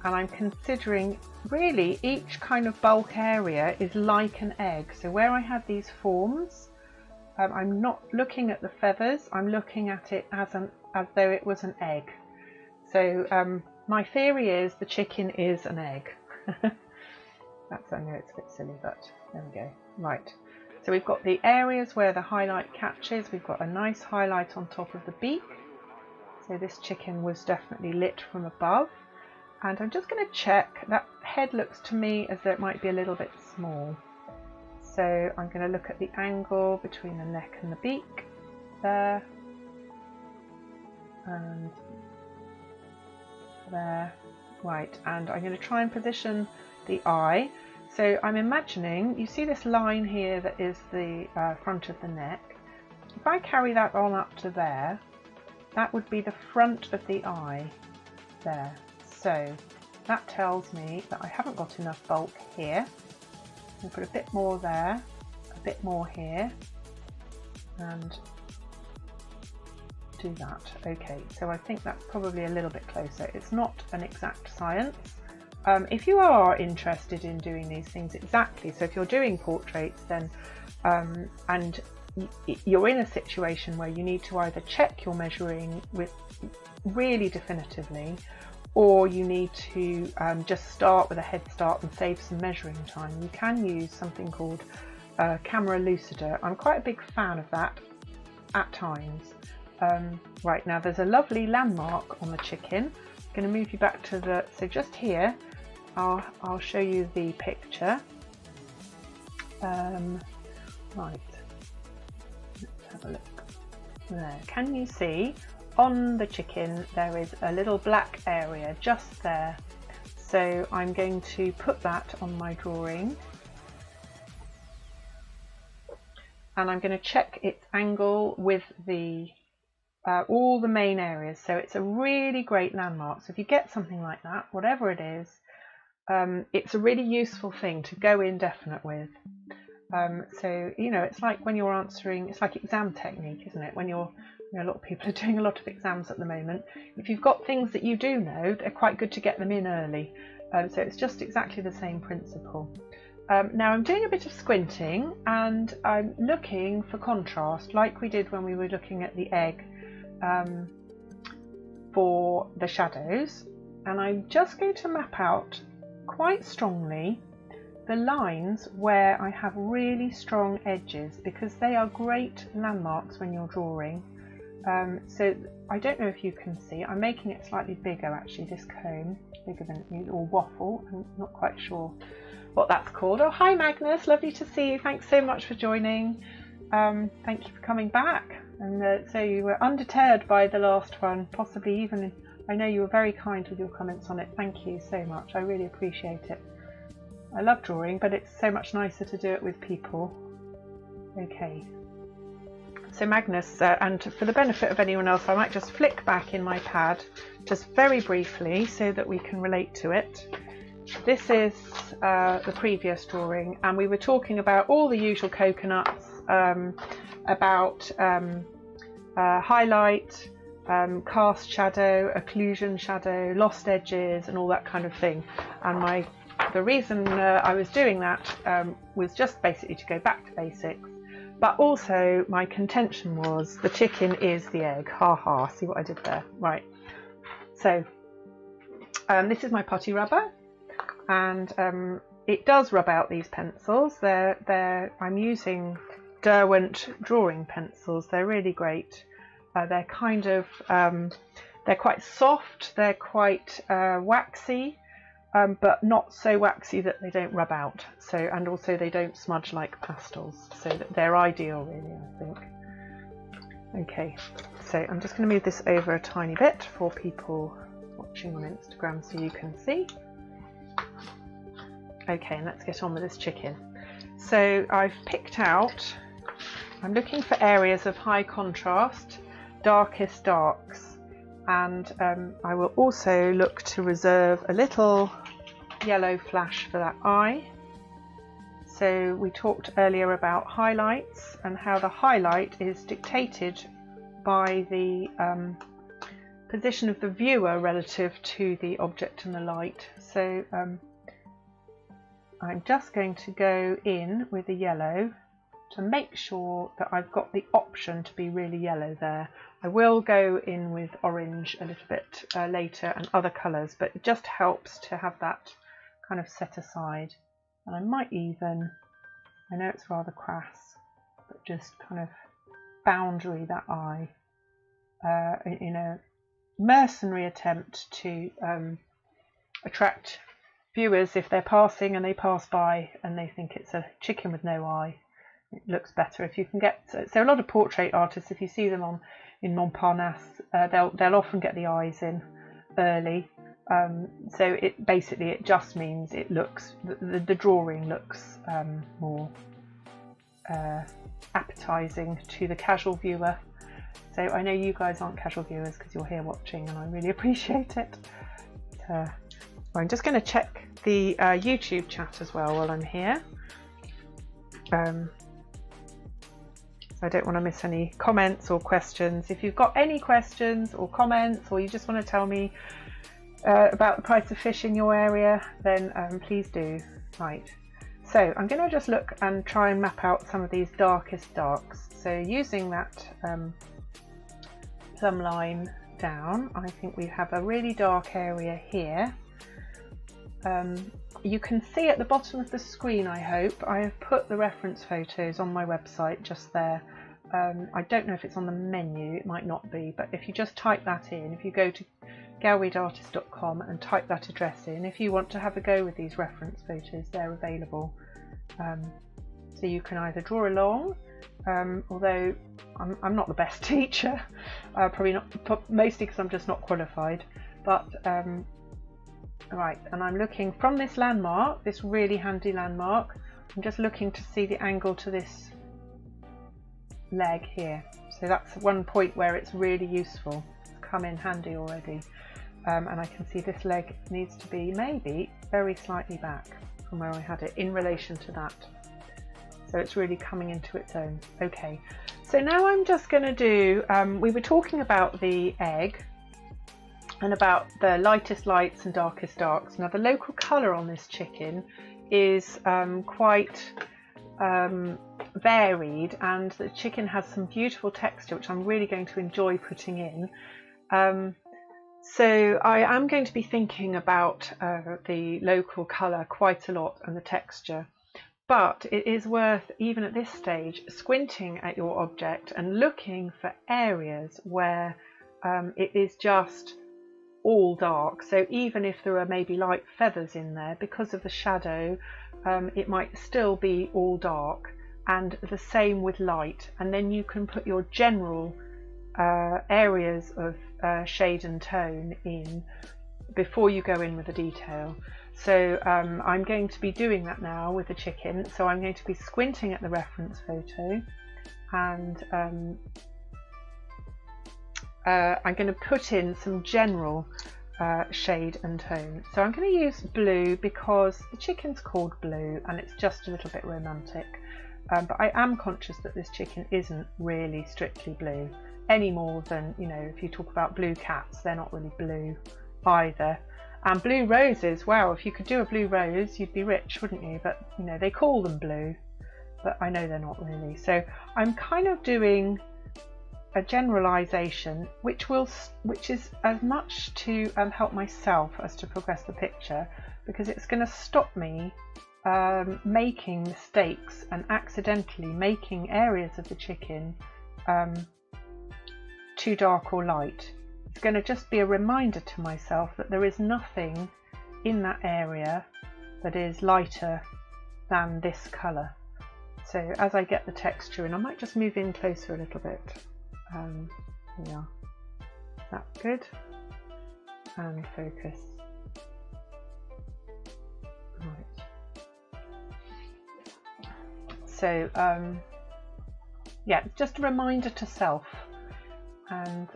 and I'm considering really each kind of bulk area is like an egg. So where I had these forms, I'm not looking at the feathers, I'm looking at it as though it was an egg. So my theory is the chicken is an egg. I know it's a bit silly, but there we go. Right, so we've got the areas where the highlight catches. We've got a nice highlight on top of the beak. So this chicken was definitely lit from above. And I'm just going to check, that head looks to me as though it might be a little bit small. So I'm going to look at the angle between the neck and the beak there, and there. Right, and I'm going to try and position the eye. So I'm imagining, you see this line here that is the front of the neck. If I carry that on up to there, that would be the front of the eye there. So that tells me that I haven't got enough bulk here. I'll put a bit more there, a bit more here, and do that. Okay, so I think that's probably a little bit closer. It's not an exact science. If you are interested in doing these things exactly, so if you're doing portraits, then and you're in a situation where you need to either check your measuring with really definitively, or you need to just start with a head start and save some measuring time, you can use something called camera lucider. I'm quite a big fan of that at times. Right, now there's a lovely landmark on the chicken. I'm going to move you back to the, so just here, I'll show you the picture. Right, let's have a look. There, can you see? On the chicken there is a little black area just there, so I'm going to put that on my drawing, and I'm going to check its angle with the all the main areas. So it's a really great landmark. So if you get something like that, whatever it is, it's a really useful thing to go in definite with. So you know, it's like when you're answering, it's like exam technique, isn't it? When you're, you know, a lot of people are doing a lot of exams at the moment. If you've got things that you do know, they're quite good to get them in early. So it's just exactly the same principle. Now I'm doing a bit of squinting, and I'm looking for contrast, like we did when we were looking at the egg for the shadows. And I'm just going to map out quite strongly the lines where I have really strong edges, because they are great landmarks when you're drawing. So I don't know if you can see, I'm making it slightly bigger actually, this comb, bigger than it, or waffle, I'm not quite sure what that's called. Oh, hi Magnus, lovely to see you, thanks so much for joining. Thank you for coming back. And so you were undeterred by the last one, possibly even, I know you were very kind with your comments on it. Thank you so much, I really appreciate it. I love drawing, but it's so much nicer to do it with people. Okay, so Magnus, and for the benefit of anyone else, I might just flick back in my pad just very briefly so that we can relate to it. This is the previous drawing, and we were talking about all the usual coconuts, about highlight, cast shadow, occlusion shadow, lost edges, and all that kind of thing. And the reason I was doing that was just basically to go back to basics, but also my contention was the chicken is the egg. Ha ha, see what I did there? Right, so this is my putty rubber, and it does rub out these pencils. I'm using Derwent drawing pencils. They're really great. They're kind of they're quite soft, they're quite waxy, but not so waxy that they don't rub out. So, and also they don't smudge like pastels, so that they're ideal really, I think. Okay, so I'm just going to move this over a tiny bit for people watching on Instagram so you can see. Okay, and let's get on with this chicken. So I've picked out, I'm looking for areas of high contrast, darkest darks, and I will also look to reserve a little yellow flash for that eye. So we talked earlier about highlights and how the highlight is dictated by the position of the viewer relative to the object and the light. So I'm just going to go in with the yellow to make sure that I've got the option to be really yellow there. I will go in with orange a little bit later and other colours, but it just helps to have that kind of set aside. And I might even, I know it's rather crass, but just kind of boundary that eye in a mercenary attempt to attract viewers if they're passing and they pass by and they think it's a chicken with no eye. It looks better if you can get, so a lot of portrait artists, if you see them in Montparnasse, they'll often get the eyes in early. So it just means it looks, the drawing looks more appetizing to the casual viewer. So I know you guys aren't casual viewers because you're here watching, and I really appreciate it. I'm just going to check the YouTube chat as well while I'm here. I don't want to miss any comments or questions. If you've got any questions or comments, or you just want to tell me about the price of fish in your area, then please do. Right, so I'm going to just look and try and map out some of these darkest darks. So using that plumb line down, I think we have a really dark area here. You can see at the bottom of the screen, I hope, I have put the reference photos on my website just there. I don't know if it's on the menu, it might not be, but if you just type that in, if you go to galweedartist.com and type that address in, if you want to have a go with these reference photos, they're available. So you can either draw along, although I'm not the best teacher, probably not, mostly because I'm just not qualified, but right, and I'm looking from this landmark, this really handy landmark, I'm just looking to see the angle to this leg here. So that's one point where it's really useful. It's come in handy already. And I can see this leg needs to be maybe very slightly back from where I had it in relation to that. So it's really coming into its own. Okay, so now I'm just going to do, we were talking about the egg and about the lightest lights and darkest darks. Now the local colour on this chicken is quite varied, and the chicken has some beautiful texture which I'm really going to enjoy putting in. So I am going to be thinking about the local colour quite a lot and the texture, but it is worth, even at this stage, squinting at your object and looking for areas where it is just all dark. So even if there are maybe light feathers in there, because of the shadow, it might still be all dark. and the same with light, and then you can put your general areas of shade and tone in before you go in with the detail. So I'm going to be doing that now with the chicken. So I'm going to be squinting at the reference photo, and I'm going to put in some general shade and tone. So I'm going to use blue because the chicken's called Blue and it's just a little bit romantic. But I am conscious that this chicken isn't really strictly blue, any more than, you know, if you talk about blue cats, they're not really blue either. And blue roses, wow, if you could do a blue rose, you'd be rich, wouldn't you? But, you know, they call them blue, but I know they're not really. So I'm kind of doing a generalization, which is as much to help myself as to progress the picture, because it's going to stop me making mistakes and accidentally making areas of the chicken too dark or light. It's going to just be a reminder to myself that there is nothing in that area that is lighter than this colour. So as I get the texture in, I might just move in closer a little bit. Yeah, that's good. And focus. Right. So yeah, just a reminder to self, and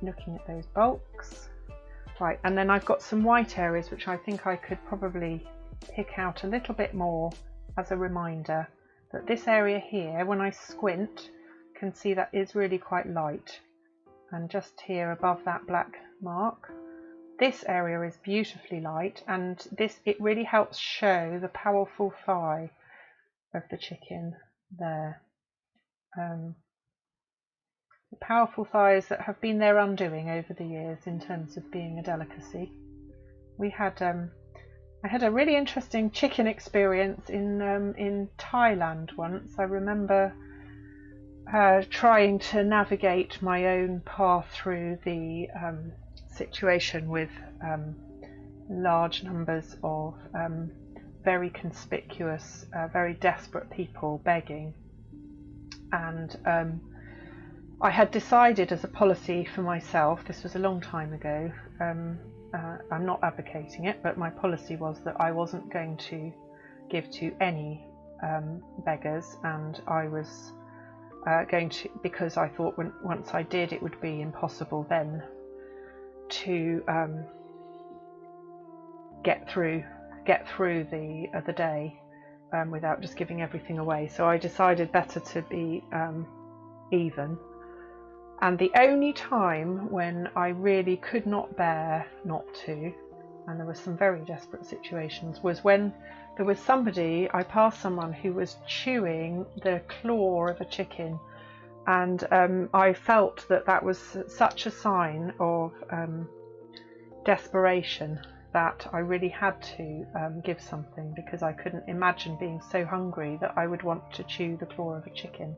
looking at those bulks. Right, and then I've got some white areas which I think I could probably pick out a little bit more as a reminder that this area here, when I squint, can see that is really quite light. And just here above that black mark, this area is beautifully light, and it really helps show the powerful thigh of the chicken there. The powerful thighs that have been their undoing over the years in terms of being a delicacy. We had I had a really interesting chicken experience in Thailand once. I remember trying to navigate my own path through the situation with large numbers of very conspicuous, very desperate people begging, and I had decided as a policy for myself, this was a long time ago, I'm not advocating it, but my policy was that I wasn't going to give to any beggars, and I was going to, because I thought once I did it would be impossible then to get through the day without just giving everything away. So I decided better to be even. And the only time when I really could not bear not to, and there were some very desperate situations, was when there was somebody, I passed someone who was chewing the claw of a chicken, and I felt that that was such a sign of desperation that I really had to give something, because I couldn't imagine being so hungry that I would want to chew the claw of a chicken.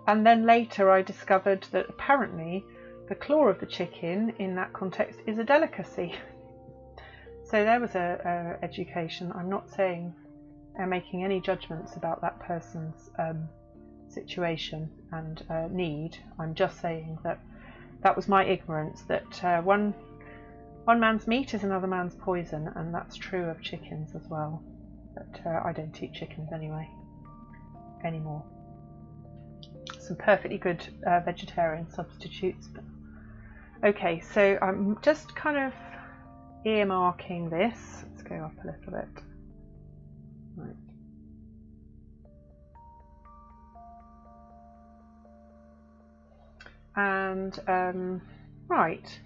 And then later I discovered that apparently the claw of the chicken in that context is a delicacy. So there was a education. I'm not saying making any judgments about that person's situation and need. I'm just saying that that was my ignorance, that one man's meat is another man's poison, and that's true of chickens as well. But I don't eat chickens anymore. Some perfectly good vegetarian substitutes. Okay, so I'm just kind of earmarking this. Let's go up a little bit. Right. And right.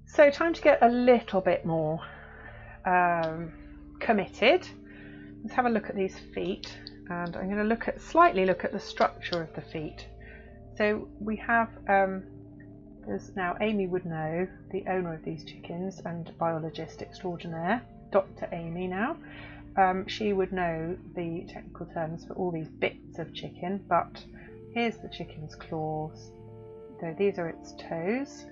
So time to get a little bit more committed. Let's have a look at these feet. And I'm going to slightly look at the structure of the feet. So we have, as now Amy would know, the owner of these chickens and biologist extraordinaire, Dr. Amy now. She would know the technical terms for all these bits of chicken, but here's the chicken's claws. So these are its toes.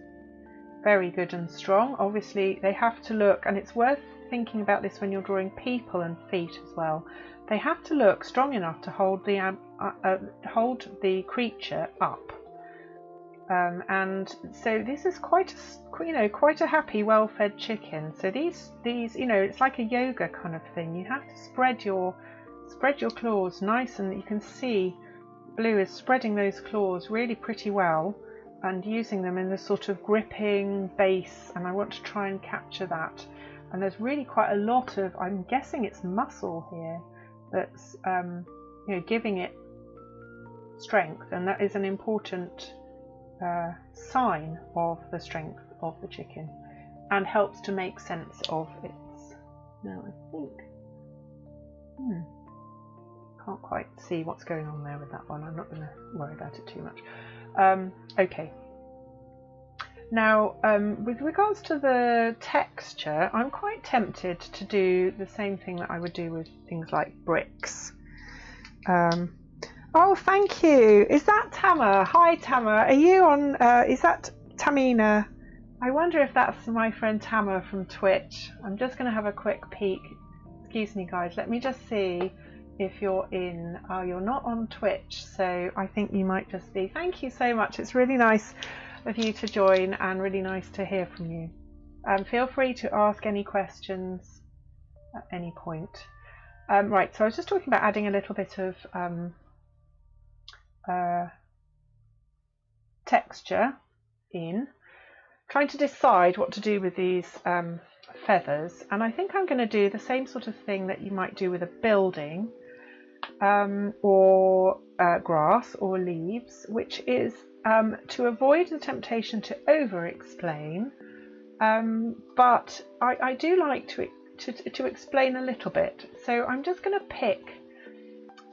Very good and strong. Obviously they have to look, and it's worth thinking about this when you're drawing people and feet as well. They have to look strong enough to hold the creature up. And so this is quite a happy, well-fed chicken. So these it's like a yoga kind of thing. You have to spread your claws nice, and you can see Blue is spreading those claws really pretty well and using them in the sort of gripping base, and I want to try and capture that. And there's really quite a lot of, I'm guessing it's muscle here that's giving it strength, and that is an important sign of the strength of the chicken and helps to make sense of its. Now I think can't quite see what's going on there with that one. I'm not going to worry about it too much. Okay, now with regards to the texture, I'm quite tempted to do the same thing that I would do with things like bricks. Oh, thank you. Is that Tama? Hi, Tama. Are you on? Is that Tamina? I wonder if that's my friend Tama from Twitch. I'm just going to have a quick peek. Excuse me, guys. Let me just see if you're in. Oh, you're not on Twitch, so I think you might just be. Thank you so much. It's really nice of you to join and really nice to hear from you. Feel free to ask any questions at any point. Right, so I was just talking about adding a little bit of texture in, trying to decide what to do with these feathers, and I think I'm going to do the same sort of thing that you might do with a building or grass or leaves, which is to avoid the temptation to over explain, but I do like to explain a little bit. So I'm just going to pick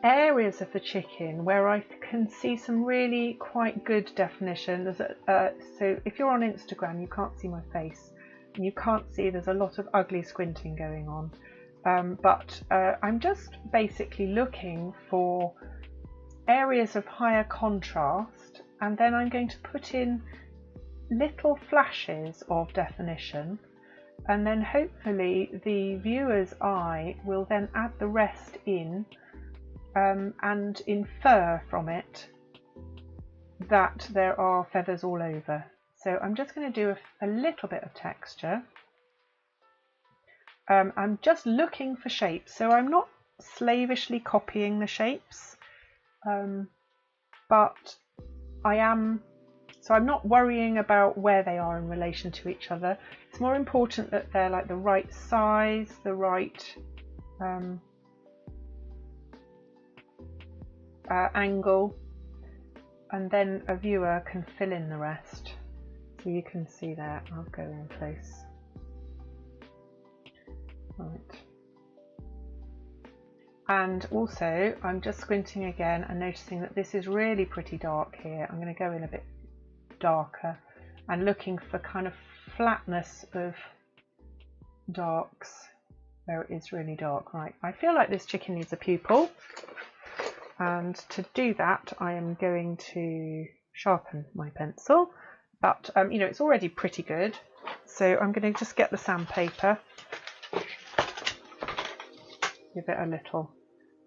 areas of the chicken where I can see some really quite good definition. So if you're on Instagram, you can't see my face, and you can't see there's a lot of ugly squinting going on, but I'm just basically looking for areas of higher contrast, and then I'm going to put in little flashes of definition, and then hopefully the viewer's eye will then add the rest in and infer from it that there are feathers all over. So I'm just going to do a little bit of texture. I'm just looking for shapes, so I'm not slavishly copying the shapes, but I am. So I'm not worrying about where they are in relation to each other. It's more important that they're like the right size, the right angle, and then a viewer can fill in the rest. So you can see that. I'll go in close. Right. And also I'm just squinting again and noticing that this is really pretty dark here. I'm going to go in a bit darker and looking for kind of flatness of darks where it is really dark. Right, I feel like this chicken needs a pupil, and to do that I am going to sharpen my pencil, but you know, it's already pretty good, so I'm going to just get the sandpaper, give it a little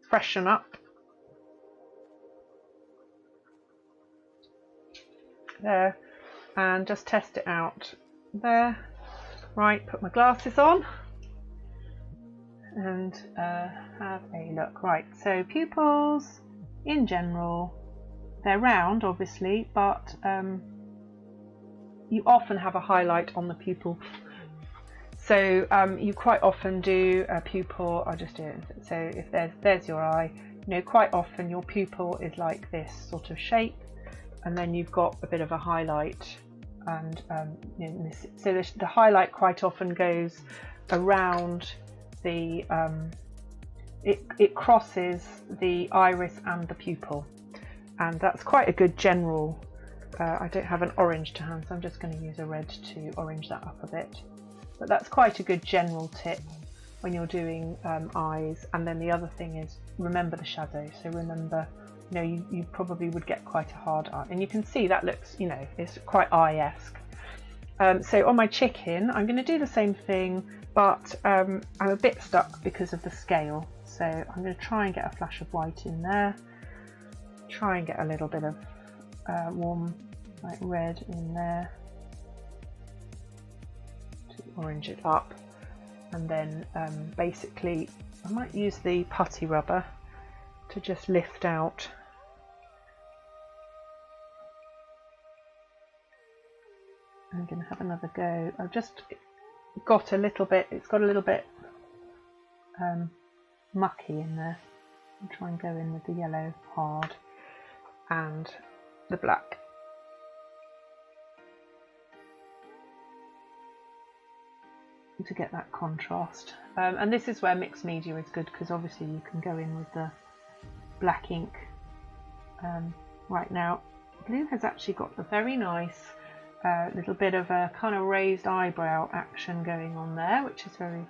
freshen up. There, and just test it out there. Right, put my glasses on and have a look. Right, so pupils in general, they're round obviously, but you often have a highlight on the pupil. So you quite often do a pupil. I'll just do it. So if there's your eye, you know, quite often your pupil is like this sort of shape, and then you've got a bit of a highlight, and you know, so the highlight quite often goes around the it crosses the iris and the pupil, and that's quite a good general. I don't have an orange to hand, so I'm just going to use a red to orange that up a bit, but that's quite a good general tip when you're doing eyes. And then the other thing is, remember the shadow. So remember, you know, you probably would get quite a hard eye, and you can see that looks, you know, it's quite eye-esque. So on my chicken, I'm going to do the same thing but I'm a bit stuck because of the scale. So I'm going to try and get a flash of white in there, try and get a little bit of warm like red in there to orange it up, and then basically I might use the putty rubber to just lift out I'm going to have another go. I've just got a little bit, it's got a little bit mucky in there. I'll try and go in with the yellow hard and the black. To get that contrast. And this is where mixed media is good, because obviously you can go in with the black ink. Right now, blue has actually got a very nice little bit of a kind of raised eyebrow action going on there, which is very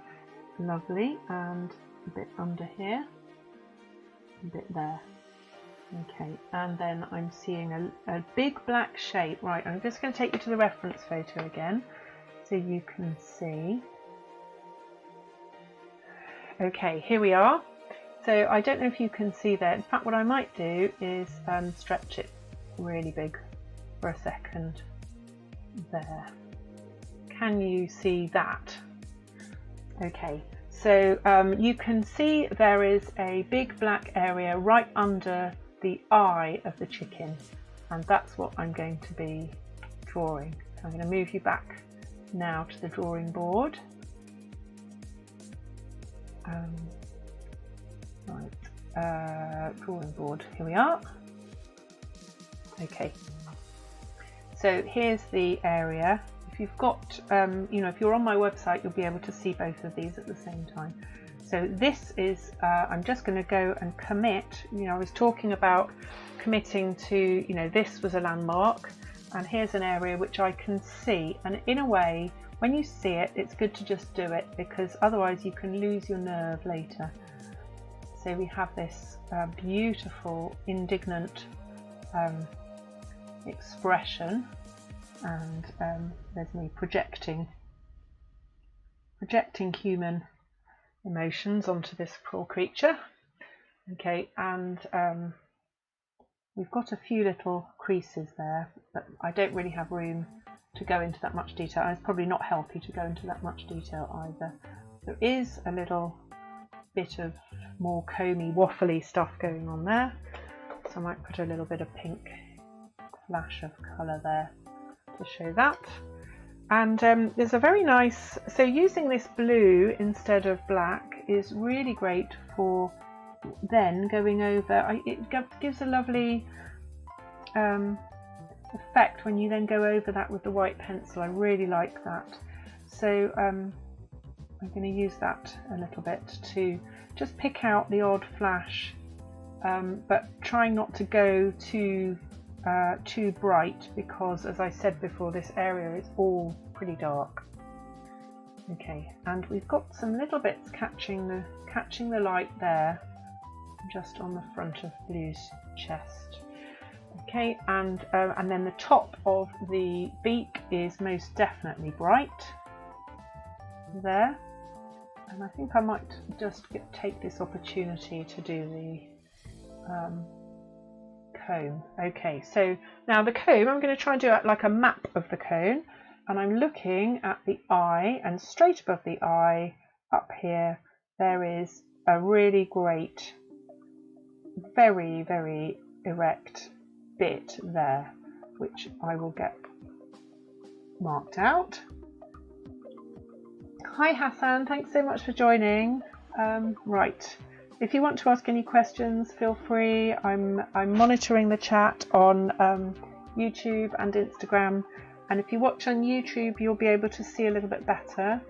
lovely, and a bit under here, a bit there. Okay, and then I'm seeing a big black shape. Right, I'm just going to take you to the reference photo again so you can see. Okay, here we are. So I don't know if you can see there. In fact, what I might do is stretch it really big for a second. There. Can you see that? Okay, so you can see there is a big black area right under the eye of the chicken, and that's what I'm going to be drawing. So I'm going to move you back now to the drawing board. Drawing board, here we are. Okay, so here's the area. If you've got, if you're on my website, you'll be able to see both of these at the same time. So this is, I'm just going to go and commit. I was talking about committing to, this was a landmark, and here's an area which I can see. And in a way, when you see it, it's good to just do it, because otherwise you can lose your nerve later. So we have this beautiful, indignant expression, and there's me projecting human emotions onto this poor creature. Okay, and we've got a few little creases there, but I don't really have room to go into that much detail. And it's probably not healthy to go into that much detail either. There is a little bit of more comey, waffly stuff going on there, so I might put a little bit of pink flash of colour there to show that. And there's a very nice, so using this blue instead of black is really great for then going over, it gives a lovely effect when you then go over that with the white pencil. I really like that. So I'm going to use that a little bit to just pick out the odd flash, but trying not to go too bright, because as I said before, this area is all pretty dark. Okay, and we've got some little bits catching the light there, just on the front of Blue's chest. Okay, and then the top of the beak is most definitely bright there, and I think I might just take this opportunity to do the cone. Okay, so now the cone, I'm going to try and do it like a map of the cone, and I'm looking at the eye, and straight above the eye up here there is a really great, very, very erect bit there, which I will get marked out. Hi Hassan, thanks so much for joining. Right, if you want to ask any questions, feel free. I'm monitoring the chat on YouTube and Instagram, and if you watch on YouTube you'll be able to see a little bit better,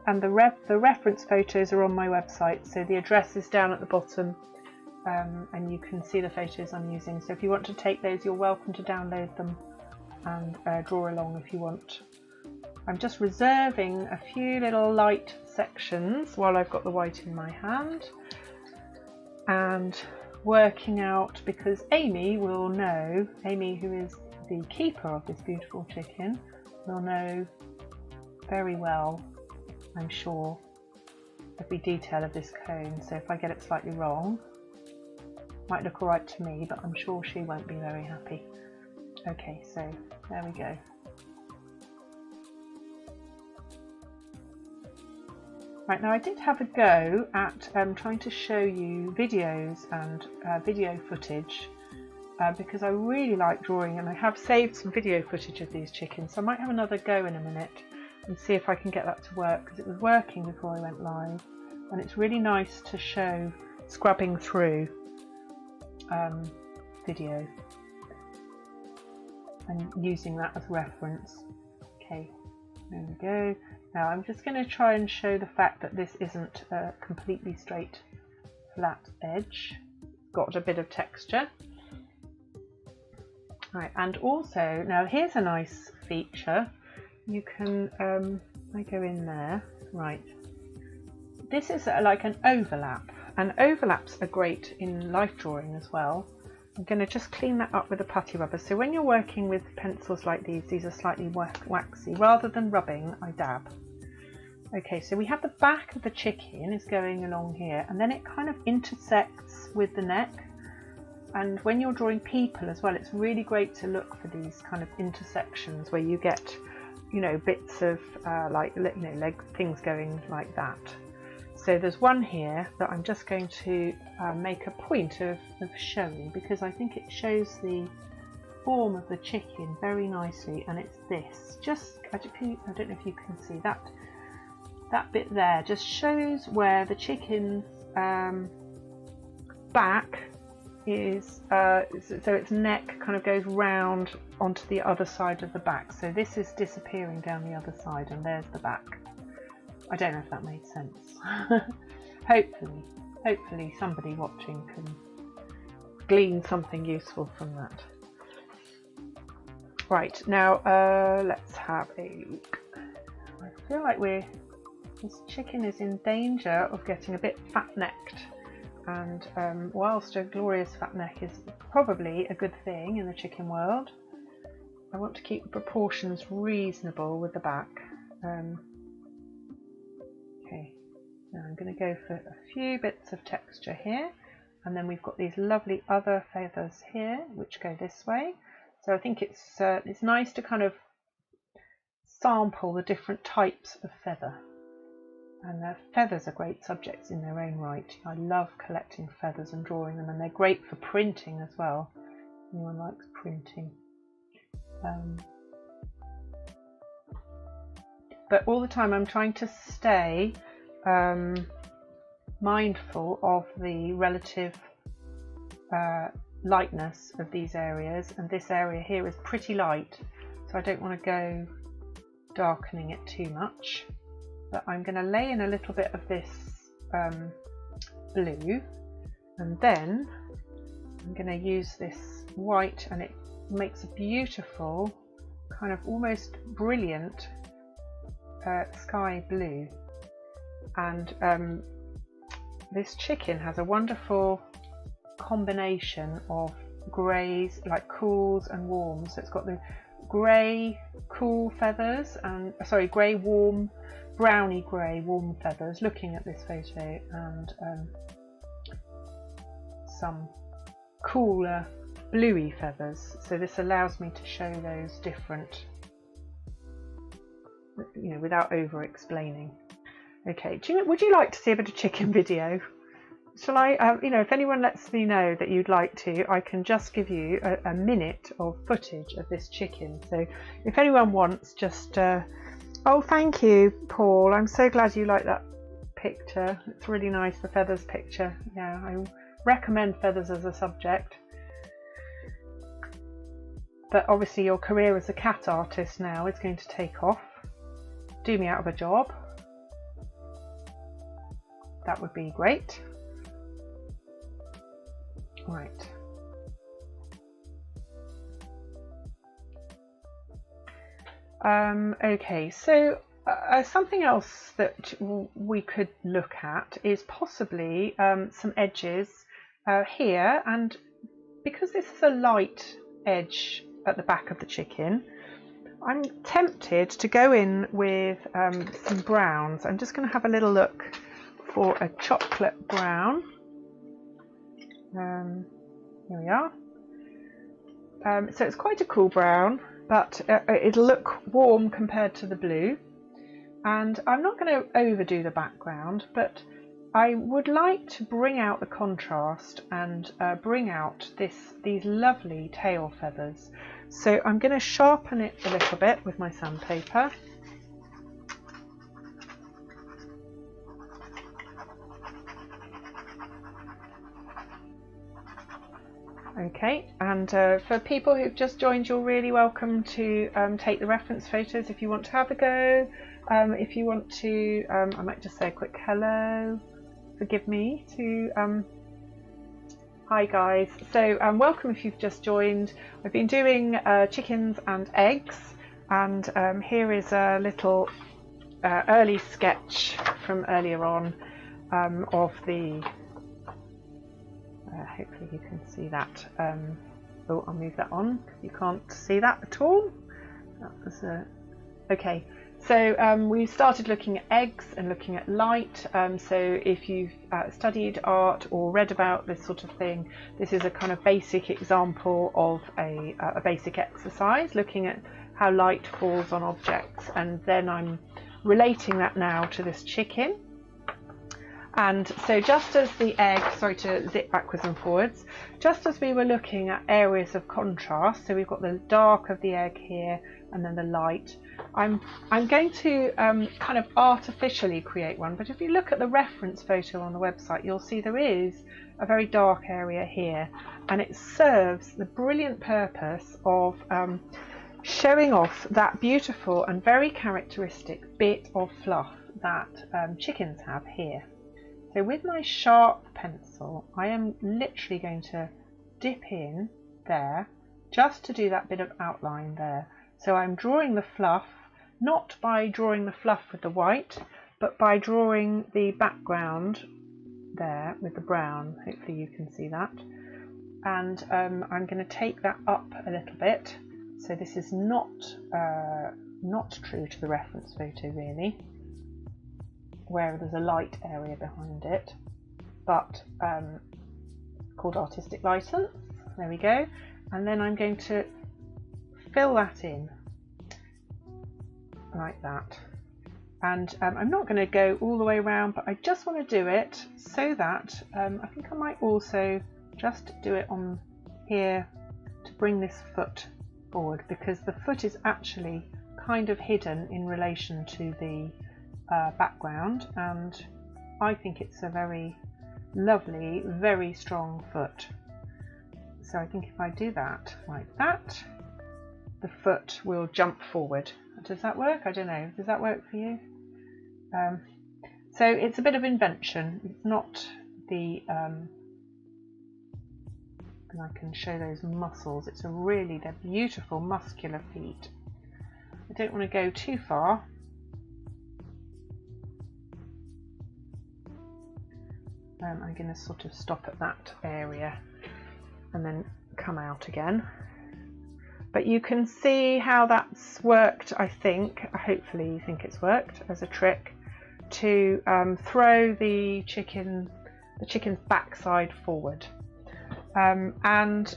and the reference photos are on my website, so the address is down at the bottom, and you can see the photos I'm using. So if you want to take those, you're welcome to download them and draw along if you want. I'm just reserving a few little light sections while I've got the white in my hand, and working out, because Amy will know, Amy, who is the keeper of this beautiful chicken, will know very well I'm sure, every detail of this cone. So if I get it slightly wrong, it might look alright to me, but I'm sure she won't be very happy. Okay, so there we go. Right, now I did have a go at trying to show you videos and video footage because I really like drawing, and I have saved some video footage of these chickens, so I might have another go in a minute and see if I can get that to work, because it was working before I went live, and it's really nice to show scrubbing through video and using that as reference. Okay, there we go. Now I'm just going to try and show the fact that this isn't a completely straight flat edge. It's got a bit of texture. Right, and also, now here's a nice feature. You can, I go in there, right. This is like an overlap, and overlaps are great in life drawing as well. I'm going to just clean that up with a putty rubber. So when you're working with pencils like these are slightly waxy. Rather than rubbing, I dab. Okay, so we have the back of the chicken is going along here, and then it kind of intersects with the neck. And when you're drawing people as well, it's really great to look for these kind of intersections where you get, you know, bits of like, you know, leg things going like that. So there's one here that I'm just going to make a point of showing, because I think it shows the form of the chicken very nicely, and it's this. Just, I don't know if you can see that. That bit there just shows where the chicken's back is, so its neck kind of goes round onto the other side of the back. So this is disappearing down the other side, and there's the back. I don't know if that made sense. Hopefully somebody watching can glean something useful from that. Right, now let's have a look. I feel like this chicken is in danger of getting a bit fat-necked, and whilst a glorious fat neck is probably a good thing in the chicken world, I want to keep the proportions reasonable with the back. Okay, now I'm going to go for a few bits of texture here, and then we've got these lovely other feathers here which go this way. So I think it's nice to kind of sample the different types of feather, and feathers are great subjects in their own right. I love collecting feathers and drawing them, and they're great for printing as well. Anyone likes printing? But all the time I'm trying to stay mindful of the relative lightness of these areas, and this area here is pretty light, so I don't want to go darkening it too much. But I'm going to lay in a little bit of this blue, and then I'm going to use this white, and it makes a beautiful kind of almost brilliant sky blue. And this chicken has a wonderful combination of greys, like cools and warms. So it's got the grey cool feathers, and sorry, grey warm, browny grey warm feathers looking at this photo, and some cooler bluey feathers. So this allows me to show those different, you know, without over explaining. Okay, would you like to see a bit of chicken video? Shall I, you know, if anyone lets me know that you'd like to, I can just give you a minute of footage of this chicken. So if anyone wants, just, oh, thank you, Paul. I'm so glad you like that picture. It's really nice, the feathers picture. Yeah, I recommend feathers as a subject. But obviously your career as a cat artist now is going to take off. Do me out of a job. That would be great. Right. Okay, so something else that we could look at is possibly some edges here, and because this is a light edge at the back of the chicken, I'm tempted to go in with some browns. I'm just going to have a little look for a chocolate brown. Here we are. So it's quite a cool brown, but it'll look warm compared to the blue. And I'm not going to overdo the background, but I would like to bring out the contrast and bring out these lovely tail feathers. So I'm going to sharpen it a little bit with my sandpaper. Okay, and for people who've just joined, you're really welcome to take the reference photos if you want to have a go. If you want to, I might just say a quick hello. Forgive me to hi guys. So welcome if you've just joined. I've been doing chickens and eggs, and here is a little early sketch from earlier on of the hopefully you can see that. Oh, I'll move that on because you can't see that at all. That was okay. So we started looking at eggs and looking at light. So if you've studied art or read about this sort of thing, this is a kind of basic example of a basic exercise, looking at how light falls on objects. And then I'm relating that now to this chicken. And so just as the egg, sorry to zip backwards and forwards, just as we were looking at areas of contrast, so we've got the dark of the egg here and then the light, I'm going to kind of artificially create one. But if you look at the reference photo on the website, you'll see there is a very dark area here, and it serves the brilliant purpose of showing off that beautiful and very characteristic bit of fluff that chickens have here. So with my sharp pencil, I am literally going to dip in there just to do that bit of outline there. So I'm drawing the fluff, not by drawing the fluff with the white, but by drawing the background there with the brown. Hopefully you can see that. And I'm going to take that up a little bit. So this is not true to the reference photo really, where there's a light area behind it, but called artistic license. There we go. And then I'm going to fill that in like that. And I'm not going to go all the way around, but I just want to do it so that I think I might also just do it on here to bring this foot forward, because the foot is actually kind of hidden in relation to the background, and I think it's a very lovely, very strong foot. So I think if I do that like that, the foot will jump forward. Does that work? I don't know. Does that work for you? So it's a bit of invention. It's not the and I can show those muscles. It's they're beautiful muscular feet. I don't want to go too far. I'm going to sort of stop at that area and then come out again. But you can see how that's worked, I think. Hopefully you think it's worked as a trick to throw the chicken's backside forward. And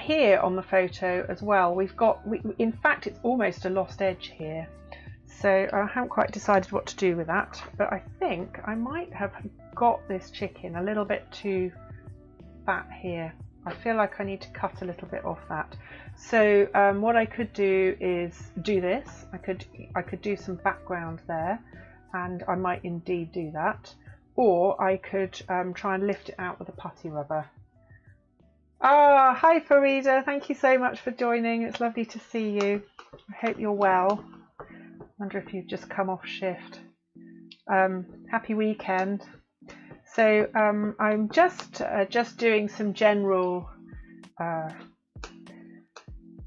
here on the photo as well, we've got, in fact it's almost a lost edge here. So I haven't quite decided what to do with that, but I think I might have got this chicken a little bit too fat here. I feel like I need to cut a little bit off that. So what I could do is do this. I could do some background there, and I might indeed do that. Or I could try and lift it out with a putty rubber. Ah, hi Farida, thank you so much for joining. It's lovely to see you. I hope you're well. I wonder if you've just come off shift. Happy weekend. So I'm just doing some general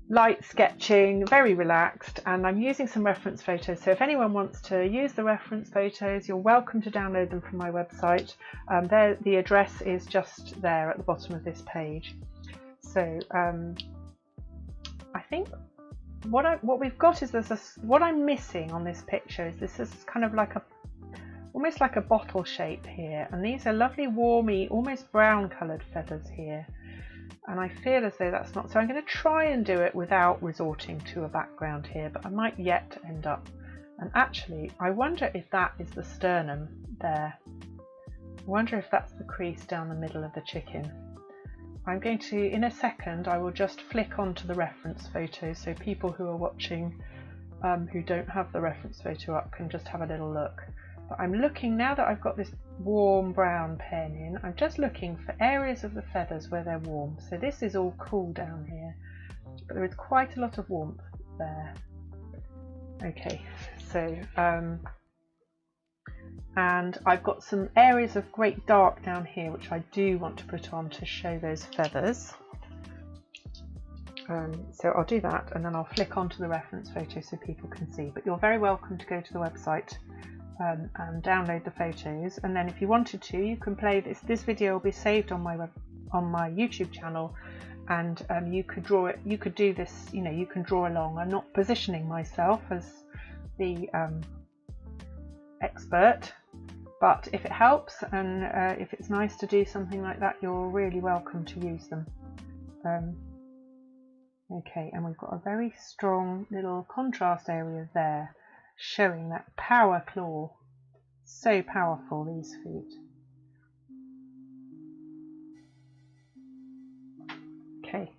light sketching, very relaxed, and I'm using some reference photos. So if anyone wants to use the reference photos, you're welcome to download them from my website. The address is just there at the bottom of this page. So I think what we've got is what I'm missing on this picture is this is kind of like almost like a bottle shape here, and these are lovely warmy, almost brown coloured feathers here, and I feel as though that's not, so I'm going to try and do it without resorting to a background here, but I might yet end up, and actually I wonder if that is the sternum there. I wonder if that's the crease down the middle of the chicken. I'm going to, in a second, I will just flick onto the reference photo so people who are watching who don't have the reference photo up can just have a little look. But I'm looking, now that I've got this warm brown pen in, I'm just looking for areas of the feathers where they're warm. So this is all cool down here, but there is quite a lot of warmth there. Okay, so and I've got some areas of great dark down here which I do want to put on to show those feathers. So I'll do that, and then I'll flick onto the reference photo so people can see. But you're very welcome to go to the website and download the photos, and then if you wanted to, you can play this. This video will be saved on my YouTube channel, and you could draw it. You could do this. You know, you can draw along. I'm not positioning myself as the expert, but if it helps and if it's nice to do something like that, you're really welcome to use them. Okay, and we've got a very strong little contrast area there, showing that power claw. So powerful, these feet. Okay,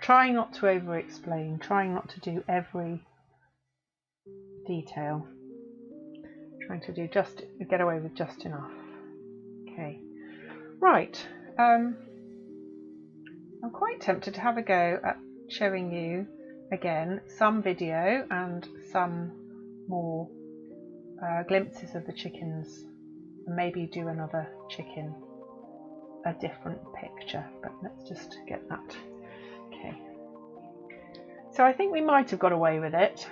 trying not to over explain, trying not to do every detail, trying to do get away with just enough. Okay, right, I'm quite tempted to have a go at showing you again some video and some more glimpses of the chickens, and maybe do another chicken, a different picture, but let's just get that. Okay, so I think we might have got away with it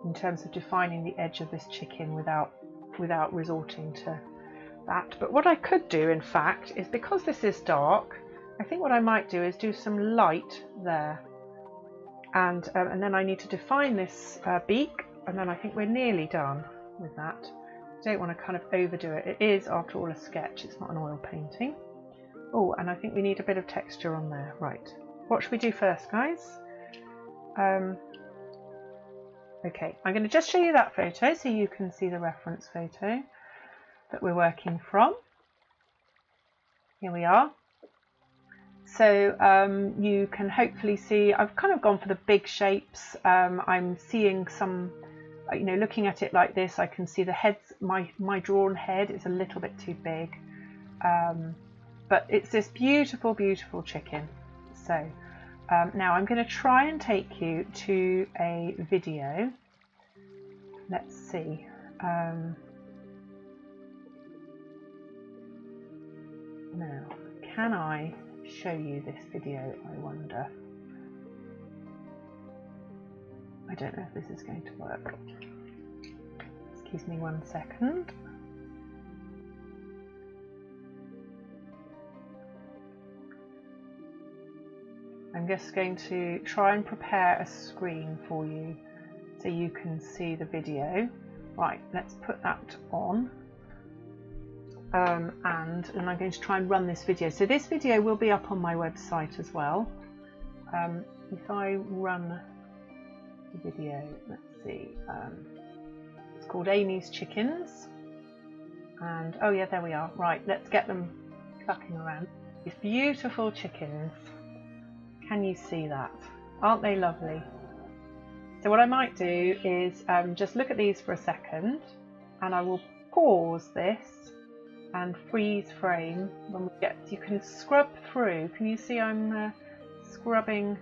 in terms of defining the edge of this chicken without resorting to that. But what I could do, in fact, is, because this is dark, I think what I might do is do some light there, and then I need to define this beak, and then I think we're nearly done with that. Don't want to kind of overdo it. It is, after all, a sketch. It's not an oil painting. Oh, and I think we need a bit of texture on there. Right. What should we do first, guys? Okay, I'm going to just show you that photo so you can see the reference photo that we're working from. Here we are. So you can hopefully see, I've kind of gone for the big shapes. I'm seeing some, you know, looking at it like this, I can see the heads, my drawn head is a little bit too big. But it's this beautiful, beautiful chicken. So now I'm going to try and take you to a video. Let's see. Now, can I show you this video, I wonder? I don't know if this is going to work. Excuse me 1 second. I'm just going to try and prepare a screen for you so you can see the video. Right, let's put that on. And I'm going to try and run this video. So this video will be up on my website as well. If I run the video, let's see. It's called Amy's Chickens. And oh yeah, there we are. Right, let's get them clucking around. These beautiful chickens. Can you see that? Aren't they lovely? So what I might do is just look at these for a second, and I will pause this and freeze frame when we get. You can scrub through. Can you see I'm scrubbing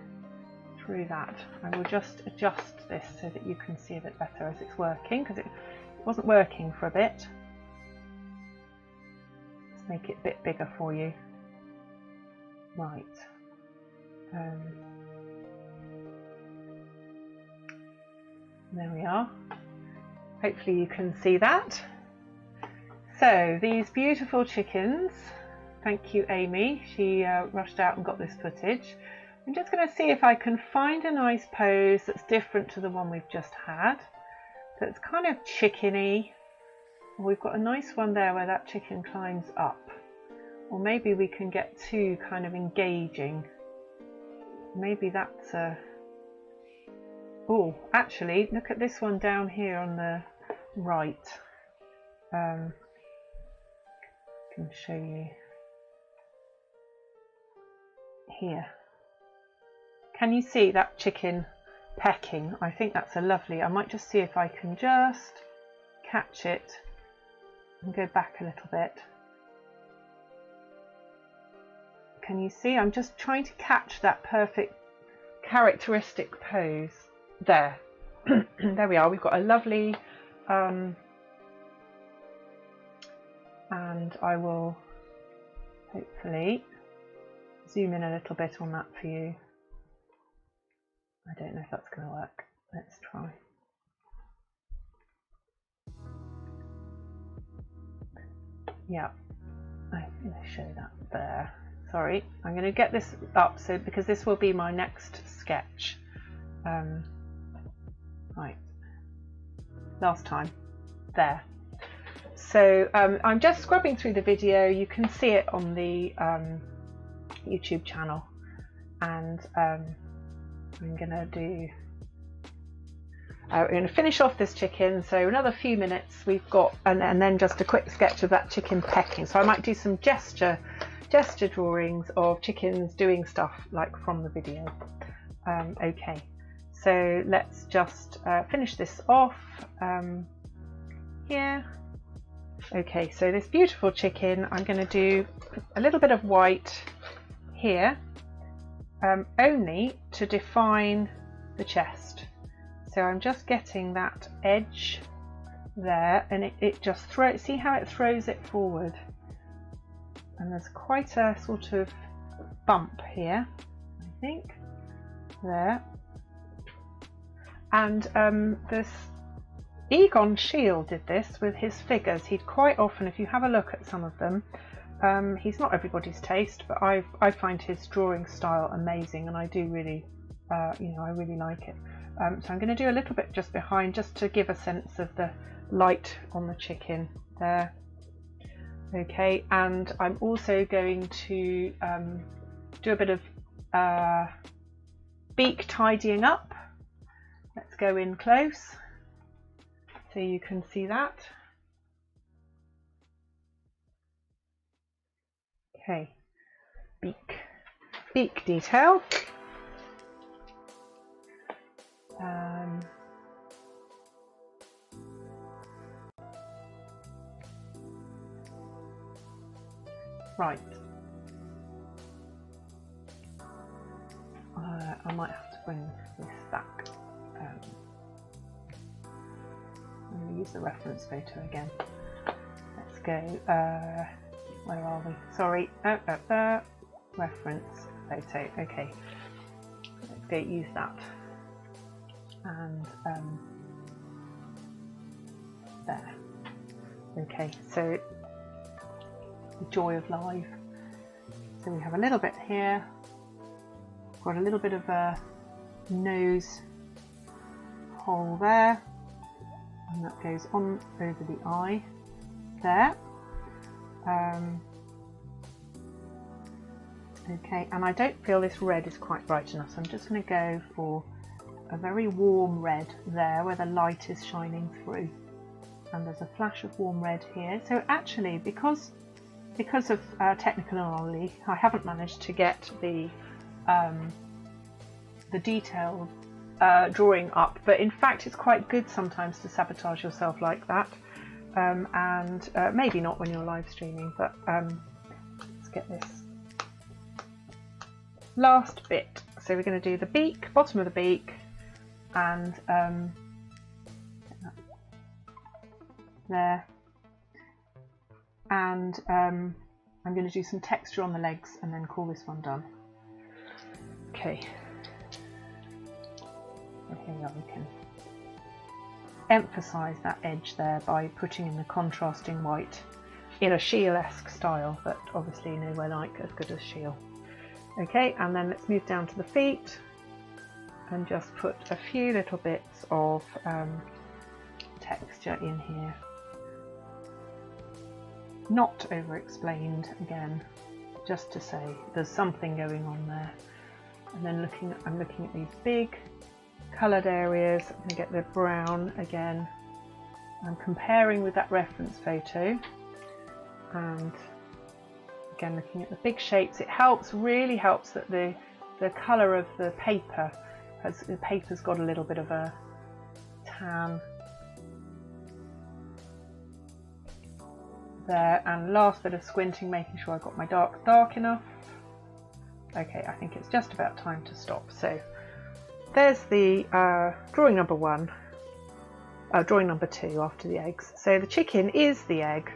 through that? I will just adjust this so that you can see a bit better as it's working, because it wasn't working for a bit. Let's make it a bit bigger for you. Right. There we are. Hopefully you can see that. So these beautiful chickens, thank you Amy, she rushed out and got this footage. I'm just going to see if I can find a nice pose that's different to the one we've just had. So it's kind of chickeny. We've got a nice one there where that chicken climbs up. Or maybe we can get two kind of engaging. Maybe that's a... Oh, actually, look at this one down here on the right. I can show you here. Can you see that chicken pecking? I think that's a lovely... I might just see if I can just catch it and go back a little bit. Can you see? I'm just trying to catch that perfect characteristic pose. There. There we are. We've got a lovely... and I will hopefully zoom in a little bit on that for you. I don't know if that's going to work. Let's try. Yeah, I'm going to show that there. Sorry, I'm going to get this up so because this will be my next sketch. Right, last time, there. So I'm just scrubbing through the video. You can see it on the YouTube channel, and I'm gonna do. We're going to finish off this chicken, so another few minutes we've got, and then just a quick sketch of that chicken pecking. So I might do some gesture drawings of chickens doing stuff like from the video. Okay, so let's just finish this off here. Okay, so this beautiful chicken, I'm going to do a little bit of white here, only to define the chest. So I'm just getting that edge there, and it just throws, see how it throws it forward? And there's quite a sort of bump here, I think, there. And this Egon Schiele did this with his figures. He'd quite often, if you have a look at some of them, he's not everybody's taste, but I find his drawing style amazing, and I do really, you know, I really like it. So I'm going to do a little bit just behind, just to give a sense of the light on the chicken there. Okay, and I'm also going to do a bit of beak tidying up. Let's go in close so you can see that. Okay, beak detail. Right, I might have to bring this back. I'm going to use the reference photo again. Let's go, where are we? Sorry, reference photo, okay. Let's go use that. And there. Okay, so the joy of live. So we have a little bit here, got a little bit of a nose hole there, and that goes on over the eye there. Okay, and I don't feel this red is quite bright enough, so I'm just going to go for a very warm red there where the light is shining through, and there's a flash of warm red here. So actually, because of technical anomaly, I haven't managed to get the detailed drawing up, but in fact it's quite good sometimes to sabotage yourself like that, and maybe not when you're live streaming, but let's get this last bit. So we're going to do the beak, bottom of the beak, and there, and I'm going to do some texture on the legs and then call this one done. Okay, so here we are. We can emphasise that edge there by putting in the contrasting white in a Schiele-esque style, but obviously nowhere like as good as Schiele. Okay, and then let's move down to the feet and just put a few little bits of texture in here. Not over explained again, just to say there's something going on there. And then I'm looking at these big coloured areas. I'm going to get the brown again. I'm comparing with that reference photo, and again looking at the big shapes. It helps, really helps, that the colour of the paper's got a little bit of a tan there. And last bit of squinting, making sure I've got my dark enough. Okay, I think it's just about time to stop. So there's the drawing number 1, drawing number 2 after the eggs. So the chicken is the egg,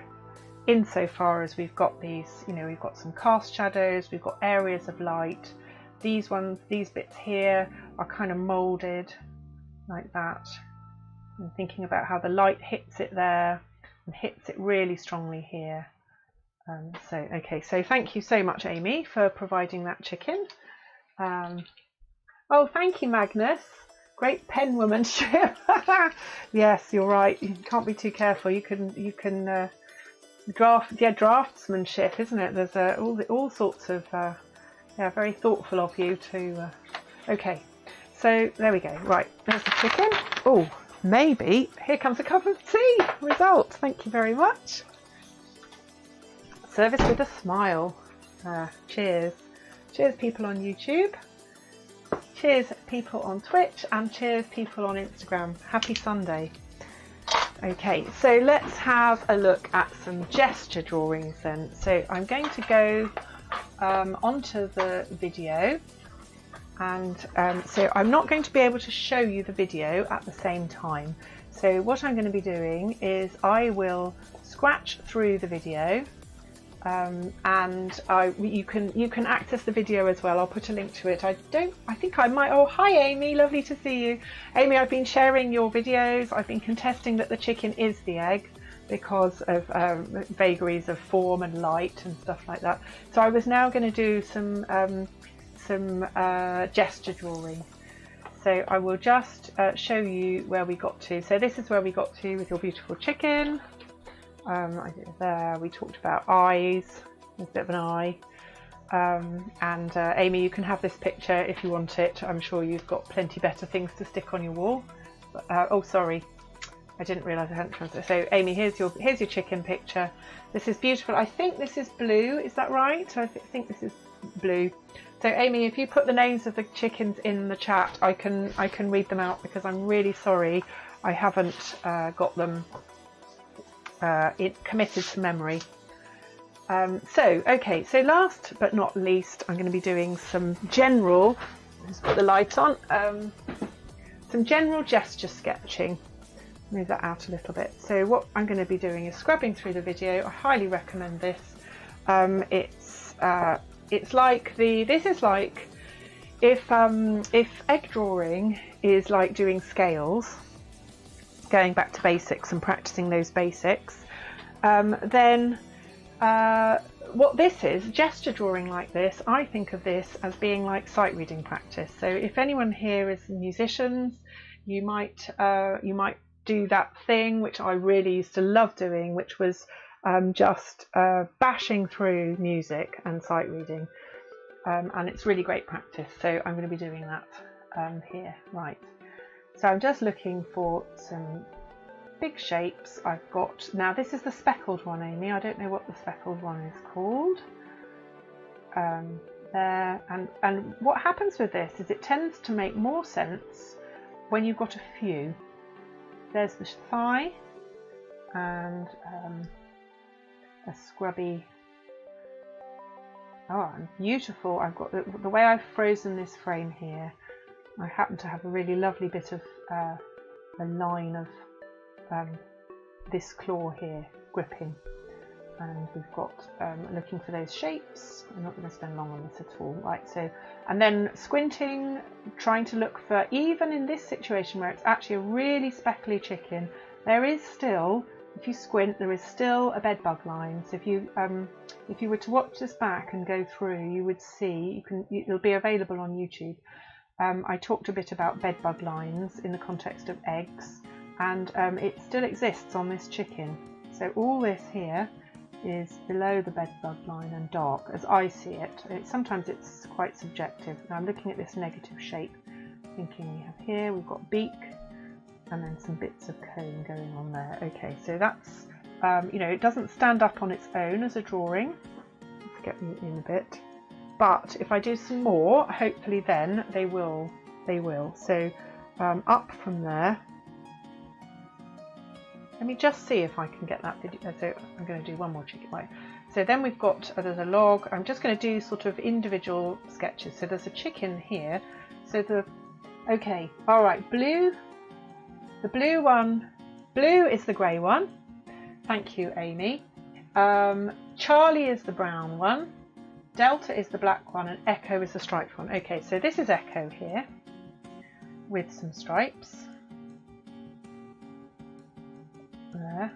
insofar as we've got these, we've got some cast shadows, we've got areas of light. These bits here are kind of moulded like that. I'm thinking about how the light hits it there and hits it really strongly here. Okay, so thank you so much, Amy, for providing that chicken. Oh, thank you, Magnus. Great penwomanship. Yes, you're right. You can't be too careful. You can draftsmanship, isn't it? There's all sorts of very thoughtful of you to. Okay, so there we go. Right, there's the chicken. Oh, maybe here comes a cup of tea. Result. Thank you very much. Service with a smile. Cheers. Cheers, people on YouTube. Cheers, people on Twitch, and cheers, people on Instagram. Happy Sunday. Okay, so let's have a look at some gesture drawings then. So I'm going to go onto the video, and so I'm not going to be able to show you the video at the same time. So what I'm going to be doing is I will scratch through the video, and you can access the video as well. I'll put a link to it. I think I might. Oh, hi Amy, lovely to see you. Amy, I've been sharing your videos. I've been contesting that the chicken is the egg because of vagaries of form and light and stuff like that. So I was now going to do some gesture drawing. So I will just show you where we got to. So this is where we got to with your beautiful chicken. I did there. We talked about eyes. There's a bit of an eye. And Amy, you can have this picture if you want it. I'm sure you've got plenty better things to stick on your wall. Oh, sorry, I didn't realise I hadn't translated. So Amy, here's your chicken picture. This is beautiful. I think this is blue. Is that right? I think this is blue. So Amy, if you put the names of the chickens in the chat, I can read them out, because I'm really sorry I haven't got them committed to memory. Okay, so last but not least, I'm going to be doing some general, let's put the light on, some general gesture sketching. Move that out a little bit. So what I'm going to be doing is scrubbing through the video. I highly recommend this. This is like if egg drawing is like doing scales, going back to basics and practicing those basics, then what this is, gesture drawing like this, I think of this as being like sight reading practice. So if anyone here is musicians, you might do that thing which I really used to love doing, which was just bashing through music and sight reading, and it's really great practice. So I'm going to be doing that here. Right, so I'm just looking for some big shapes. I've got, now this is the speckled one, Amy. I don't know what the speckled one is called. There, and what happens with this is it tends to make more sense when you've got a few. There's the thigh and a scrubby. Oh, and beautiful. I've got the way I've frozen this frame here. I happen to have a really lovely bit of a line of this claw here gripping, and we've got looking for those shapes. I'm not going to spend long on this at all. Right, so, and then squinting, trying to look for, even in this situation where it's actually a really speckly chicken, there is still if you squint, there is still a bed bug line. So if you were to watch this back and go through, you would see, it'll be available on YouTube. I talked a bit about bed bug lines in the context of eggs, and it still exists on this chicken. So all this here is below the bed bug line and dark, as I see it. Sometimes it's quite subjective. Now I'm looking at this negative shape, thinking we have here, we've got beak, and then some bits of cone going on there. Okay, so that's, you know, it doesn't stand up on its own as a drawing. Let's get them in a bit. But if I do some more, hopefully then they will. So up from there, let me just see if I can get that video. So I'm going to do one more chicken. Right. So then we've got, there's a log. I'm just going to do sort of individual sketches. So there's a chicken here. So okay, all right, blue. The blue one, blue is the grey one. Thank you, Amy. Charlie is the brown one. Delta is the black one, and Echo is the striped one. Okay, so this is Echo here with some stripes. There.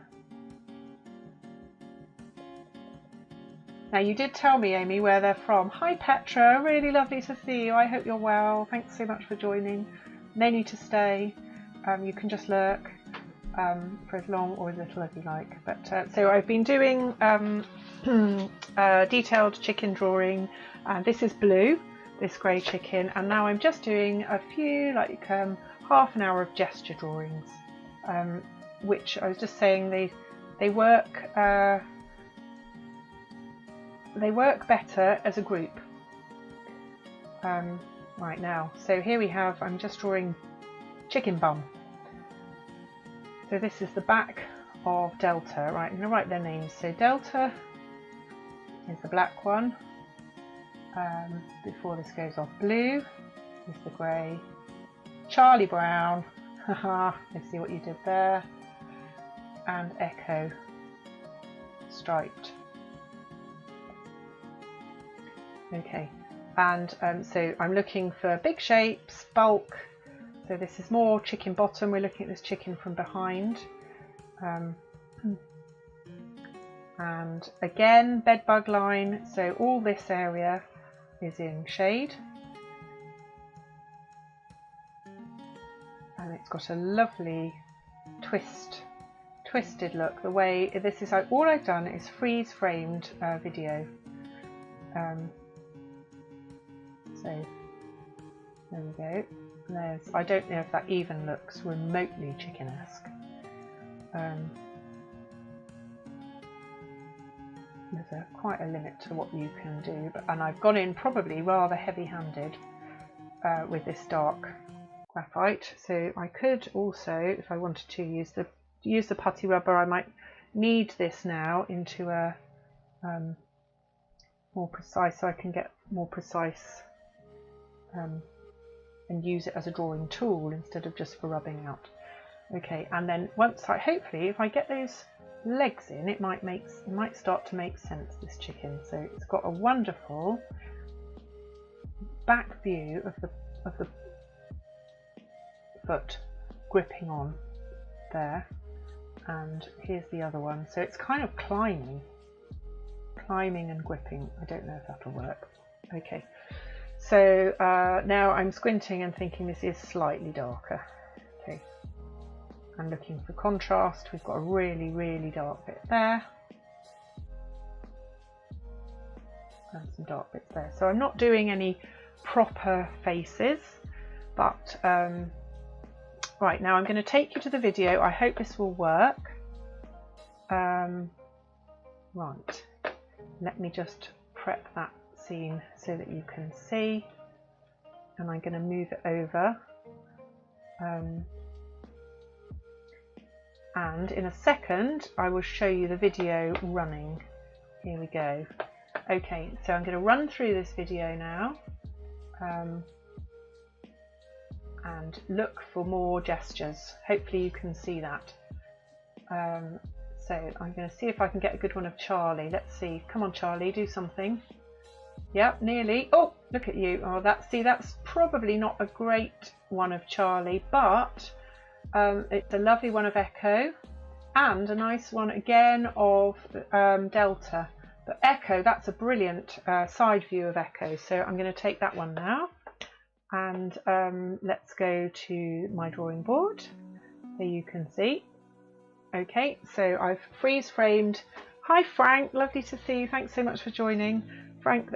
Now you did tell me, Amy, where they're from. Hi Petra, really lovely to see you. I hope you're well. Thanks so much for joining. No need to stay. You can just lurk for as long or as little as you like. But so I've been doing detailed chicken drawing, and this is blue, this grey chicken, and now I'm just doing a few like half an hour of gesture drawings, which I was just saying they work better as a group. Right now, so here we have, I'm just drawing chicken bum. So this is the back of Delta. Right, I'm going to write their names. So Delta is the black one. Before this goes off, blue is the grey. Charlie Brown, haha, let's see what you did there. And Echo, striped. Okay, and so I'm looking for big shapes, bulk. So this is more chicken bottom. We're looking at this chicken from behind. And again, bed bug line. So all this area is in shade. And it's got a lovely twisted look. The way this is, all I've done is freeze framed video. So there we go. I don't know if that even looks remotely chicken-esque. There's quite a limit to what you can do, and I've gone in probably rather heavy-handed with this dark graphite. So I could also, if I wanted to, use the putty rubber. I might knead this now into a more precise, so I can get more precise. And use it as a drawing tool instead of just for rubbing out. Okay, and then once hopefully if I get those legs in, it might start to make sense, this chicken. So it's got a wonderful back view of the foot gripping on there, and here's the other one. So it's kind of climbing and gripping. I don't know if that'll work. Okay. So now I'm squinting and thinking this is slightly darker. Okay, I'm looking for contrast. We've got a really, really dark bit there. And some dark bits there. So I'm not doing any proper faces, but right, now I'm going to take you to the video. I hope this will work. Right, let me just prep that scene so that you can see, and I'm going to move it over, and in a second I will show you the video running. Here we go. Okay, so I'm going to run through this video now and look for more gestures. Hopefully you can see that. So I'm going to see if I can get a good one of Charlie. Let's see. Come on, Charlie, do something. Yep, nearly. Oh, look at you. Oh, that's probably not a great one of Charlie, but it's a lovely one of Echo, and a nice one again of Delta. But Echo, that's a brilliant side view of Echo, so I'm going to take that one now. And let's go to my drawing board, so you can see. Okay, so I've freeze framed. Hi Frank, lovely to see you. Thanks so much for joining. Frank,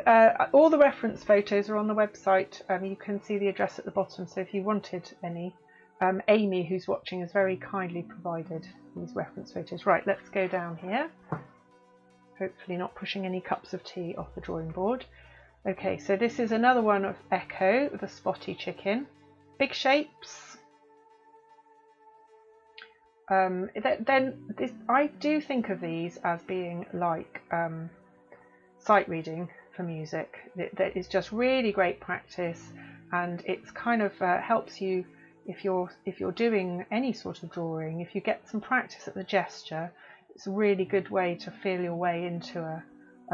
all the reference photos are on the website. You can see the address at the bottom, so if you wanted any, Amy, who's watching, has very kindly provided these reference photos. Right, let's go down here. Hopefully not pushing any cups of tea off the drawing board. Okay, so this is another one of Echo, the spotty chicken. Big shapes. I do think of these as being like sight reading for music. That is just really great practice, and it's kind of helps you if you're doing any sort of drawing. If you get some practice at the gesture, it's a really good way to feel your way into a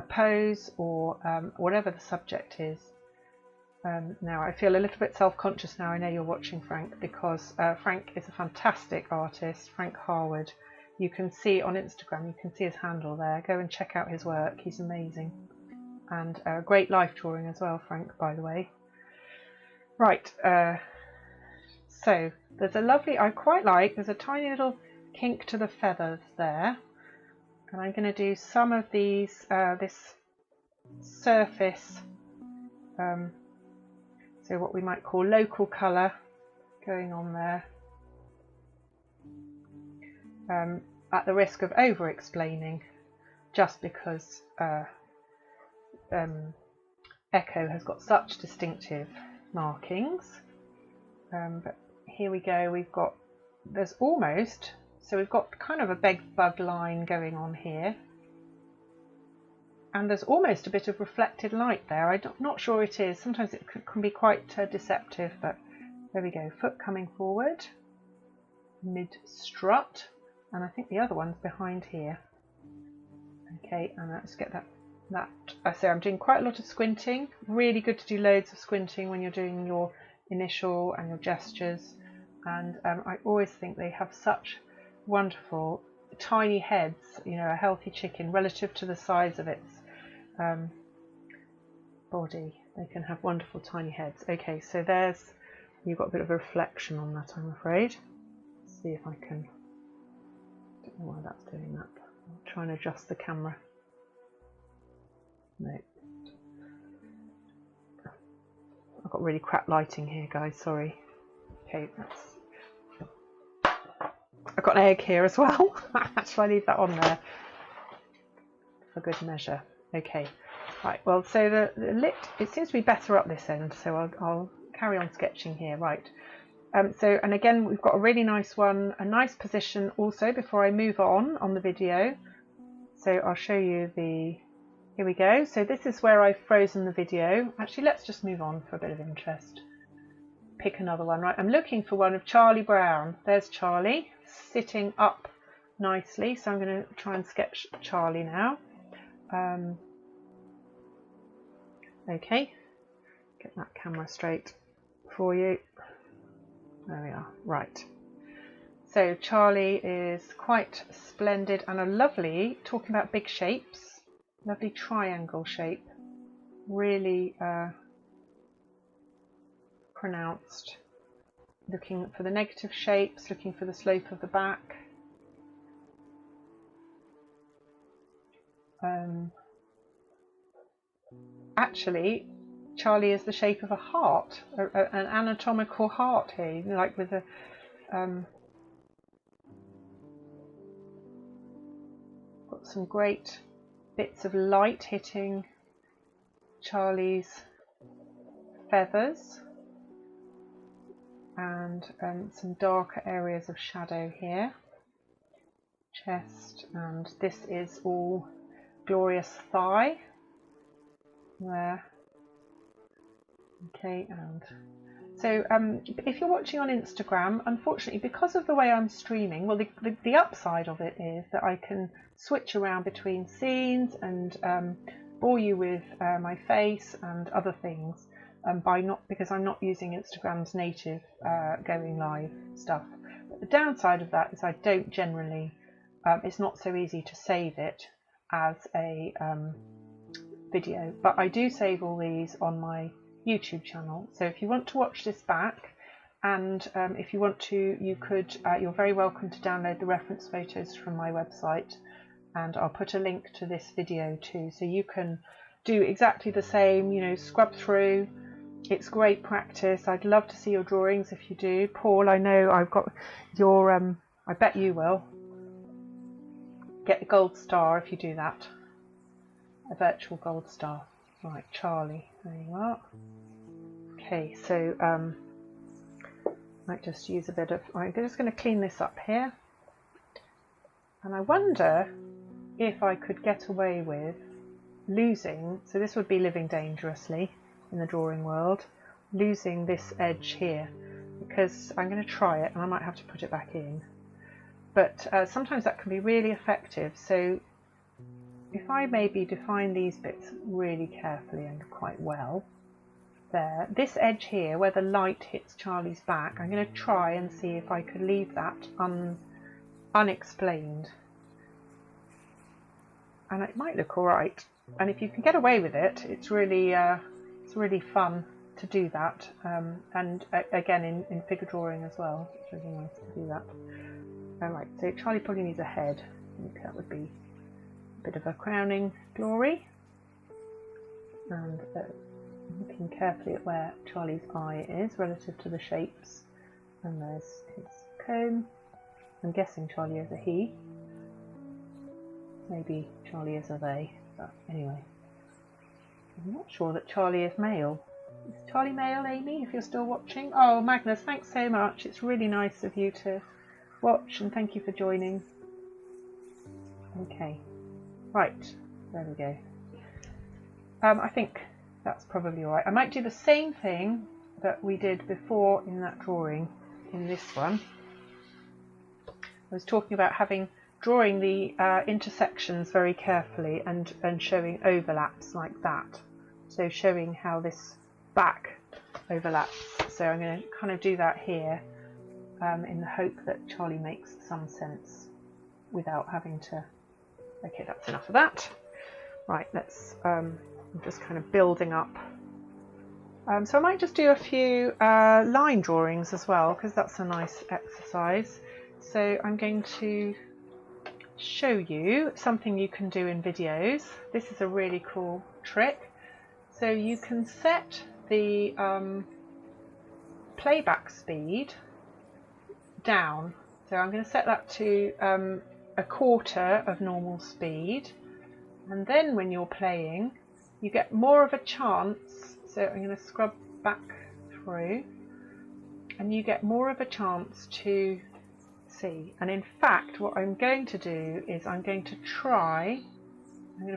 pose or whatever the subject is. Now I feel a little bit self-conscious now. I know you're watching Frank, because Frank is a fantastic artist, Frank Harwood. You can see on Instagram, you can see his handle there. Go and check out his work, he's amazing. And great life drawing as well, Frank, by the way. Right, so there's a lovely, there's a tiny little kink to the feathers there. And I'm going to do some of these, this surface, so what we might call local colour going on there, at the risk of over-explaining, just because Echo has got such distinctive markings. But here we go, we've got kind of a bug line going on here. And there's almost a bit of reflected light there. I'm not sure it is. Sometimes it can be quite deceptive, but there we go. Foot coming forward, mid strut, and I think the other one's behind here. Okay, and let's get that. I say I'm doing quite a lot of squinting. Really good to do loads of squinting when you're doing your initial and your gestures. And I always think they have such wonderful tiny heads. You know, a healthy chicken relative to the size of its body, they can have wonderful tiny heads. Okay, so you've got a bit of a reflection on that, I'm afraid. Let's see if I can, don't know why that's doing that. I'll try and adjust the camera. No, I've got really crap lighting here, guys, sorry. Okay, I've got an egg here as well. Should I leave that on there for good measure? Okay, right, well, so the lip, it seems to be better up this end, so I'll carry on sketching here. Right, and again, we've got a really nice one, a nice position also before I move on the video. So I'll show you here we go. So this is where I've frozen the video. Actually, let's just move on for a bit of interest. Pick another one. Right, I'm looking for one of Charlie Brown. There's Charlie sitting up nicely, so I'm going to try and sketch Charlie now. Okay, get that camera straight for you. There we are. Right, so Charlie is quite splendid and a lovely, talking about big shapes, lovely triangle shape, really pronounced. Looking for the negative shapes, looking for the slope of the back. Actually, Charlie is the shape of a heart, an anatomical heart here, like with a got some great bits of light hitting Charlie's feathers, and some darker areas of shadow here, chest, and this is all glorious thigh there. Okay, and so if you're watching on Instagram, unfortunately, because of the way I'm streaming, well, the upside of it is that I can switch around between scenes and bore you with my face and other things because I'm not using Instagram's native going live stuff. But the downside of that is I don't generally it's not so easy to save it as a video, but I do save all these on my YouTube channel. So if you want to watch this back, and if you want to, you could, you're very welcome to download the reference photos from my website, and I'll put a link to this video too, so you can do exactly the same, you know, scrub through. It's great practice. I'd love to see your drawings if you do. Paul, I know I've got your, I bet you will get the gold star if you do that. A virtual gold star. Right, Charlie, there you are. Okay, so might just use a bit of, I'm just going to clean this up here. And I wonder if I could get away with losing, so this would be living dangerously in the drawing world, losing this edge here, because I'm going to try it and I might have to put it back in. But sometimes that can be really effective. So if I maybe define these bits really carefully and quite well, there, this edge here where the light hits Charlie's back, I'm going to try and see if I could leave that unexplained. And it might look alright. And if you can get away with it, it's really fun to do that. And again, in figure drawing as well, it's really nice to do that. Alright, so Charlie probably needs a head. I think that would be a bit of a crowning glory. And looking carefully at where Charlie's eye is relative to the shapes. And there's his comb. I'm guessing Charlie is a he. Maybe Charlie is a they, but anyway. I'm not sure that Charlie is male. Is Charlie male, Amy, if you're still watching? Oh, Magnus, thanks so much. It's really nice of you to watch, and thank you for joining. Okay, right, there we go. I think that's probably alright. I might do the same thing that we did before in that drawing, in this one. I was talking about drawing the intersections very carefully and showing overlaps like that. So showing how this back overlaps. So I'm going to kind of do that here in the hope that Charlie makes some sense without having to... Okay, that's enough of that. Right, let's... I'm just kind of building up. So I might just do a few line drawings as well, because that's a nice exercise. So I'm going to show you something you can do in videos. This is a really cool trick. So you can set the playback speed down. So I'm going to set that to 1/4 of normal speed, and then when you're playing you get more of a chance. So I'm going to scrub back through, and you get more of a chance to see. And in fact, what I'm going to do is I'm going to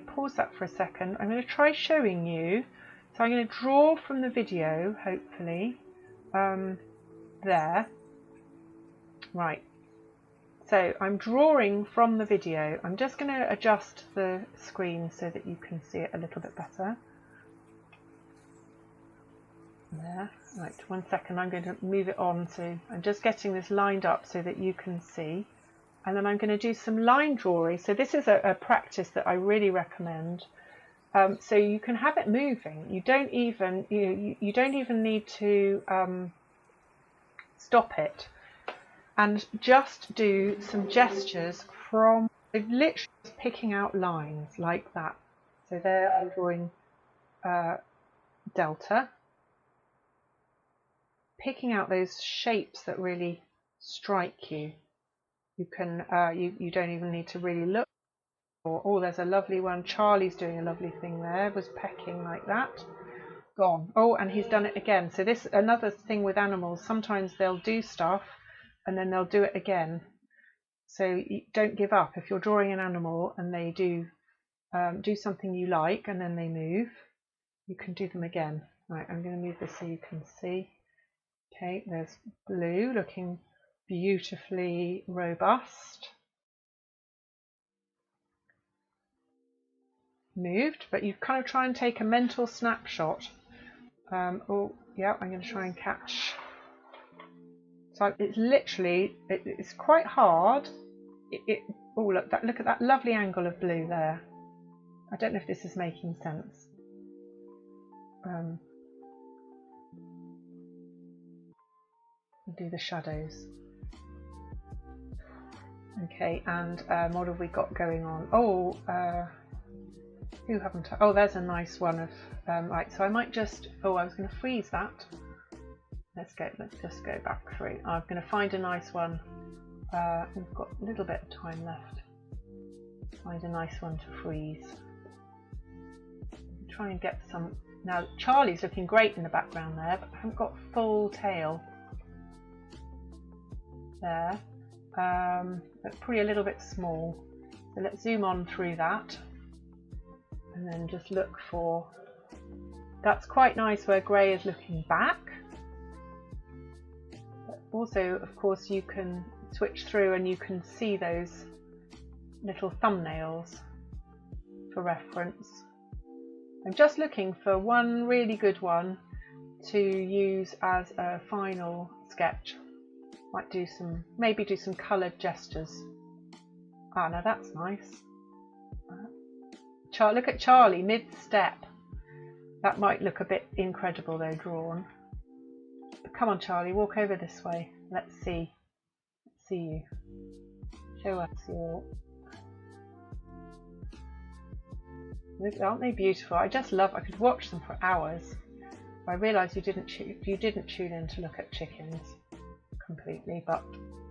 pause that for a second. I'm going to try showing you. So I'm going to draw from the video, hopefully, there. Right. So I'm drawing from the video. I'm just going to adjust the screen so that you can see it a little bit better. There. Right, 1 second, I'm going to move it on. So I'm just getting this lined up so that you can see. And then I'm going to do some line drawing. So this is a practice that I really recommend. So you can have it moving. You don't even need to stop it, and just do some gestures from literally just picking out lines like that. So there I'm drawing delta, picking out those shapes that really strike you. You can you don't even need to really look. Oh, there's a lovely one. Charlie's doing a lovely thing there, was pecking like that. Gone. Oh, and he's done it again. So this, another thing with animals, sometimes they'll do stuff and then they'll do it again. So don't give up. If you're drawing an animal and they do something you like and then they move, you can do them again. Right, I'm going to move this so you can see. Okay, there's blue looking beautifully robust. Moved, but you kind of try and take a mental snapshot. Oh, yeah, I'm going to try and catch. So it's literally, it's quite hard. Oh, look at that lovely angle of blue there. I don't know if this is making sense. Do the shadows. Okay, and what have we got going on? Oh, who haven't I? Oh, there's a nice one of right. So I might just. Oh, I was going to freeze that. Let's just go back through. I'm going to find a nice one. We've got a little bit of time left. Find a nice one to freeze. Try and get some. Now Charlie's looking great in the background there, but I haven't got full tail there. That's probably a little bit small. So let's zoom on through that, and then just look for. That's quite nice where grey is looking back. But also, of course, you can switch through and you can see those little thumbnails for reference. I'm just looking for one really good one to use as a final sketch. Might do some, maybe do some coloured gestures. Ah, now that's nice. Look at Charlie mid-step. That might look a bit incredible though, drawn. But come on, Charlie, walk over this way. Let's see. Let's see you. Show us your. Aren't they beautiful? I just love. I could watch them for hours. I realised you didn't tune in to look at chickens completely, but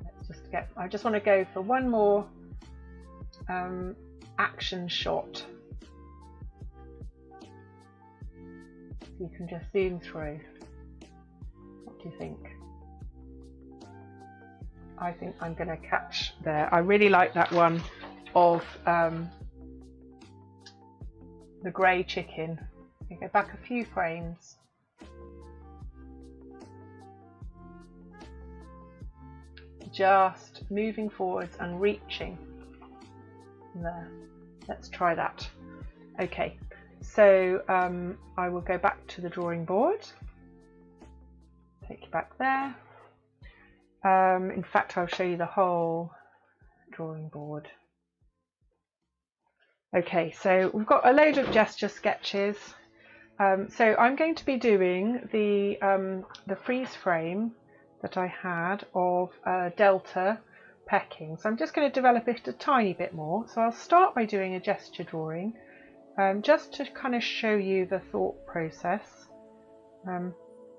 let's just get. I just want to go for one more action shot. You can just zoom through. What do you think? I think I'm going to catch there. I really like that one of the grey chicken. You go back a few frames. Just moving forwards and reaching. There. Let's try that. Okay, so I will go back to the drawing board. Take you back there. In fact, I'll show you the whole drawing board. Okay, so we've got a load of gesture sketches. So I'm going to be doing the freeze frame that I had of Delta pecking. So I'm just going to develop it a tiny bit more. So I'll start by doing a gesture drawing, just to kind of show you the thought process.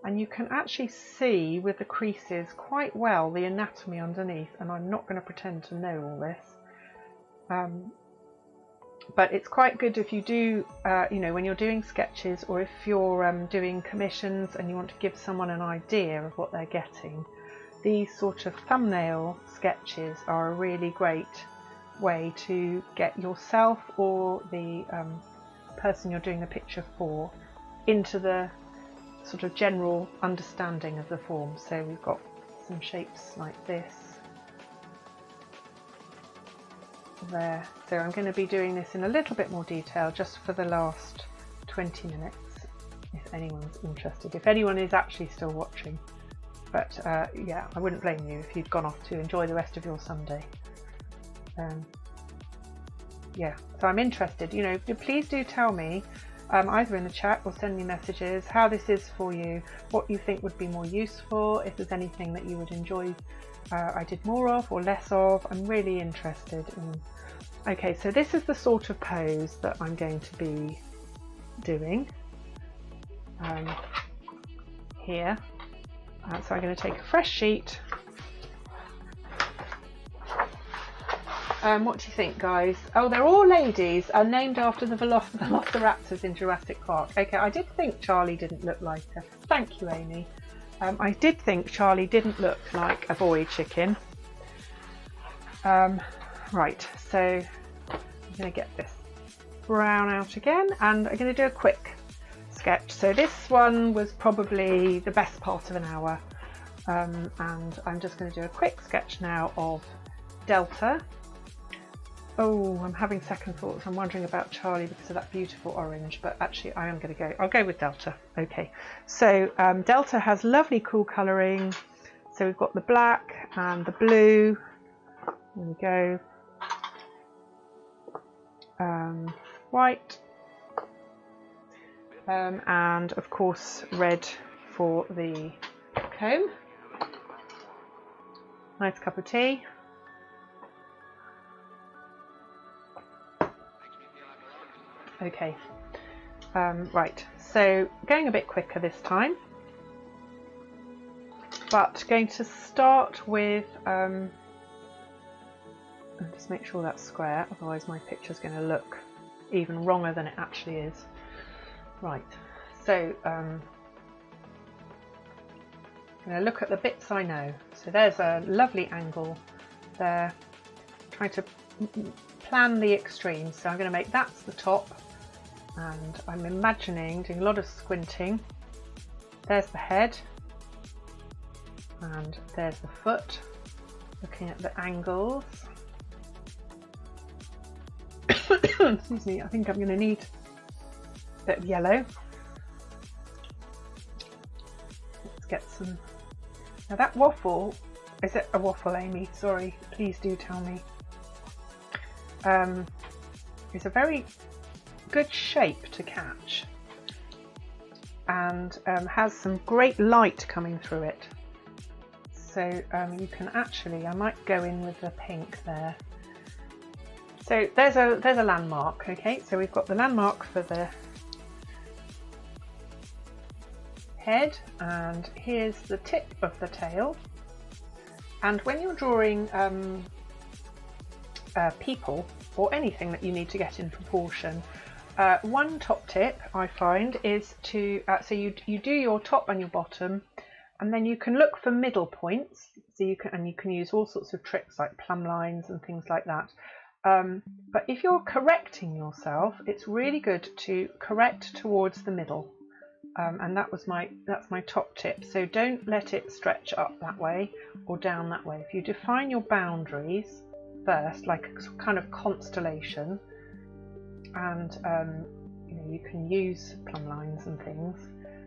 And you can actually see with the creases quite well the anatomy underneath, and I'm not going to pretend to know all this. But it's quite good if you do, you know, when you're doing sketches, or if you're doing commissions and you want to give someone an idea of what they're getting, these sort of thumbnail sketches are a really great way to get yourself or the person you're doing the picture for into the sort of general understanding of the form. So we've got some shapes like this there. So I'm going to be doing this in a little bit more detail just for the last 20 minutes if anyone's interested, if anyone is actually still watching. But yeah, I wouldn't blame you if you'd gone off to enjoy the rest of your Sunday. Yeah, so I'm interested, you know, please do tell me either in the chat or send me messages how this is for you, what you think would be more useful, if there's anything that you would enjoy I did more of or less of. I'm really interested in. Okay, so this is the sort of pose that I'm going to be doing here. So I'm going to take a fresh sheet. What do you think, guys? Oh, they're all ladies and named after the velociraptors in Jurassic Park. Okay, I did think Charlie didn't look like her. Thank you, Amy. I did think Charlie didn't look like a boy chicken. Right, so I'm going to get this brown out again, and I'm going to do a quick sketch. So this one was probably the best part of an hour, and I'm just going to do a quick sketch now of Delta. Oh, I'm having second thoughts. I'm wondering about Charlie because of that beautiful orange, but actually I am going to go, I'll go with Delta. Okay, so Delta has lovely cool colouring. So we've got the black and the blue. There we go. white, and of course red for the comb. Nice cup of tea. Okay, right, so going a bit quicker this time, but going to start with, just make sure that's square, otherwise my picture's going to look even wronger than it actually is. Right, so I'm going to look at the bits I know. So there's a lovely angle there, trying to plan the extremes. So I'm going to make that's the top, and I'm imagining doing a lot of squinting. There's the head, and there's the foot, looking at the angles. Excuse me, I think I'm going to need a bit of yellow. Let's get some. Now that waffle, is it a waffle, Amy? Sorry, please do tell me. It's a very good shape to catch, and has some great light coming through it. So you can actually, I might go in with the pink there. So there's a landmark. Okay, so we've got the landmark for the head, and here's the tip of the tail. And when you're drawing people or anything that you need to get in proportion, one top tip I find is to so you do your top and your bottom, and then you can look for middle points. So you can use all sorts of tricks like plumb lines and things like that. But if you're correcting yourself, it's really good to correct towards the middle, and that's my top tip. So don't let it stretch up that way or down that way. If you define your boundaries first, like a kind of constellation, and you can use plumb lines and things,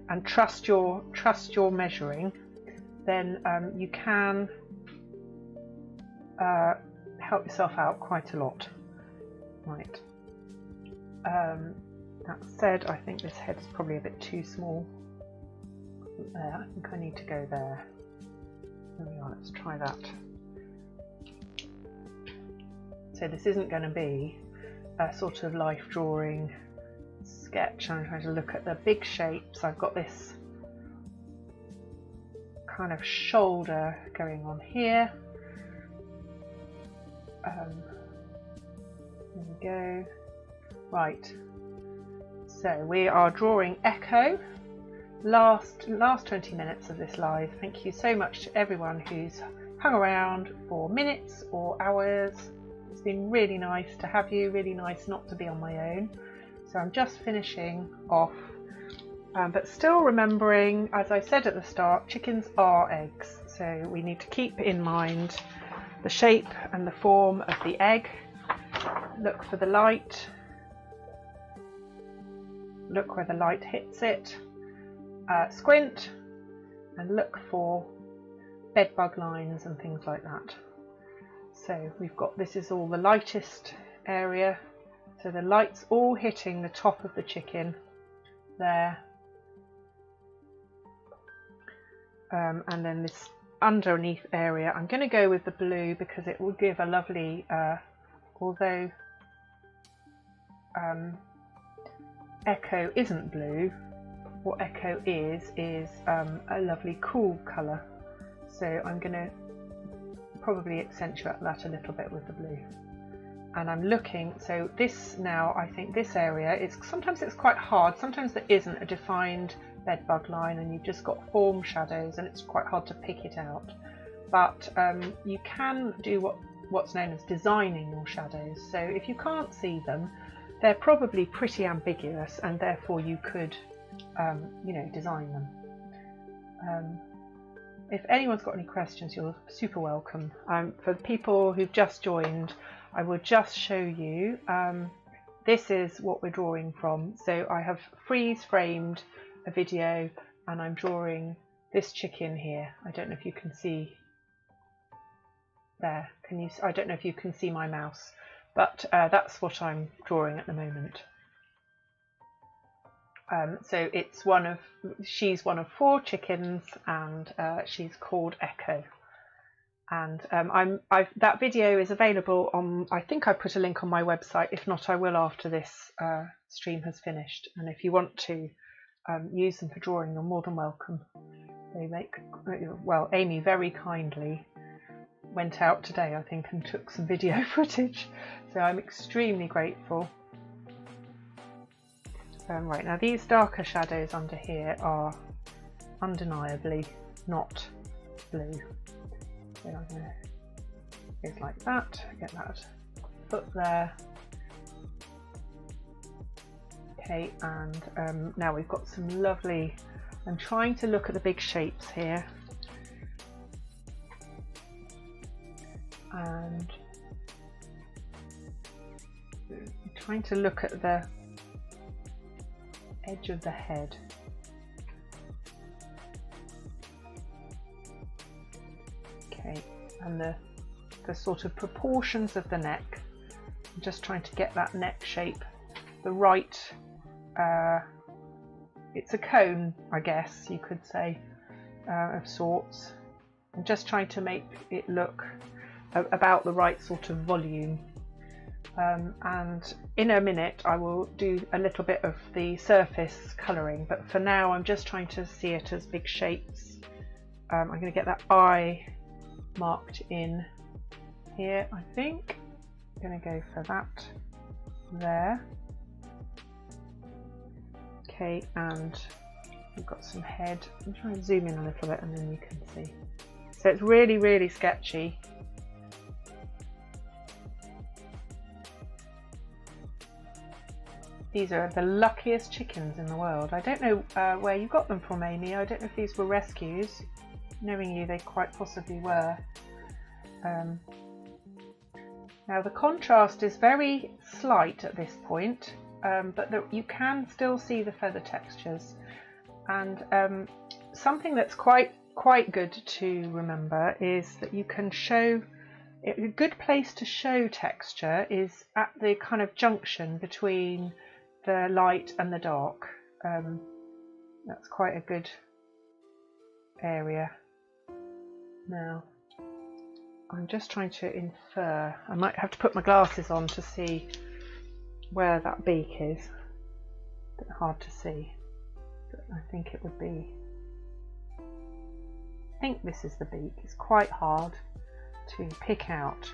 and trust your measuring, then you can help yourself out quite a lot. Right. That said, I think this head is probably a bit too small. There, I think I need to go there. There we are, let's try that. So this isn't going to be a sort of life drawing sketch. I'm trying to look at the big shapes. I've got this kind of shoulder going on here. There we go. Right, so we are drawing Echo. Last 20 minutes of this live. Thank you so much to everyone who's hung around for minutes or hours. It's been really nice to have you, really nice not to be on my own. So I'm just finishing off, but still remembering, as I said at the start, chickens are eggs. So we need to keep in mind the shape and the form of the egg. Look for the light. Look where the light hits it. Squint and look for bedbug lines and things like that. So we've got, this is all the lightest area. So the light's all hitting the top of the chicken there. And then this underneath area, I'm going to go with the blue because it will give a lovely, although Echo isn't blue, what Echo is a lovely cool colour. So I'm going to probably accentuate that a little bit with the blue. And I'm looking, so this now, I think this area, sometimes it's quite hard, sometimes there isn't a defined bedbug line and you've just got form shadows and it's quite hard to pick it out. But you can do what's known as designing your shadows. So if you can't see them, they're probably pretty ambiguous, and therefore you could design them. If anyone's got any questions, you're super welcome. For the people who've just joined, I will just show you, this is what we're drawing from. So I have freeze framed a video and I'm drawing this chicken here. I don't know if you can see there. I don't know if you can see my mouse, but that's what I'm drawing at the moment. So it's she's one of 4 chickens, and she's called Echo. And that video is available on, I think I put a link on my website. If not, I will after this stream has finished. And if you want to use them for drawing, you're more than welcome. They make, well, Amy very kindly went out today, I think, and took some video footage. So I'm extremely grateful. Right, now these darker shadows under here are undeniably not blue. So I'm going to go like that, get that put there. Okay, and now we've got some lovely, I'm trying to look at the big shapes here. And I'm trying to look at the edge of the head. Okay, and the sort of proportions of the neck. I'm just trying to get that neck shape, the right, it's a cone, I guess you could say, of sorts. I'm just trying to make it look about the right sort of volume. And in a minute I will do a little bit of the surface colouring, but for now I'm just trying to see it as big shapes. I'm going to get that eye marked in here, I think. I'm going to go for that there. Okay, and we've got some head. I'm trying to zoom in a little bit and then you can see. So it's really, really sketchy. These are the luckiest chickens in the world. I don't know where you got them from, Amy. I don't know if these were rescues. Knowing you, they quite possibly were. Now the contrast is very slight at this point, but you can still see the feather textures. And something that's quite good to remember is that you can show, a good place to show texture is at the kind of junction between the light and the dark. That's quite a good area. Now I'm just trying to infer, I might have to put my glasses on to see where that beak is. A bit hard to see, but I think it would be, I think this is the beak. It's quite hard to pick out,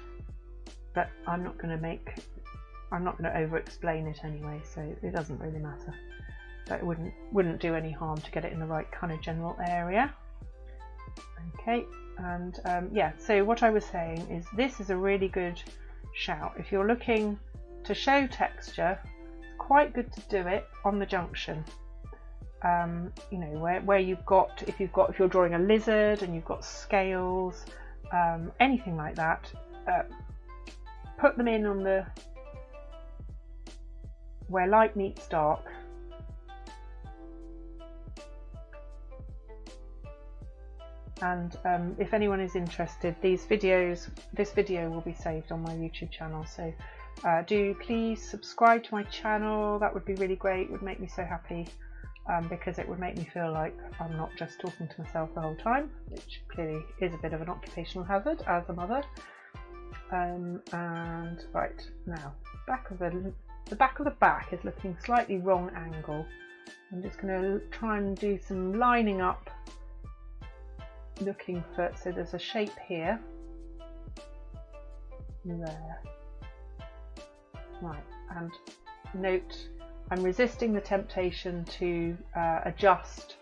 but I'm not going to over explain it anyway, so it doesn't really matter. But it wouldn't do any harm to get it in the right kind of general area. Okay, and yeah, so what I was saying is this is a really good shout. If you're looking to show texture, it's quite good to do it on the junction. You know, where you've got, if you're drawing a lizard and you've got scales, anything like that, put them in on the where light meets dark. And if anyone is interested, this video will be saved on my YouTube channel, so do please subscribe to my channel. That would be really great. It would make me so happy, because it would make me feel like I'm not just talking to myself the whole time, which clearly is a bit of an occupational hazard as a mother. And right, now the back of the back is looking slightly wrong angle. I'm just going to try and do some lining up, looking for, so there's a shape here, there, right, and note I'm resisting the temptation to adjust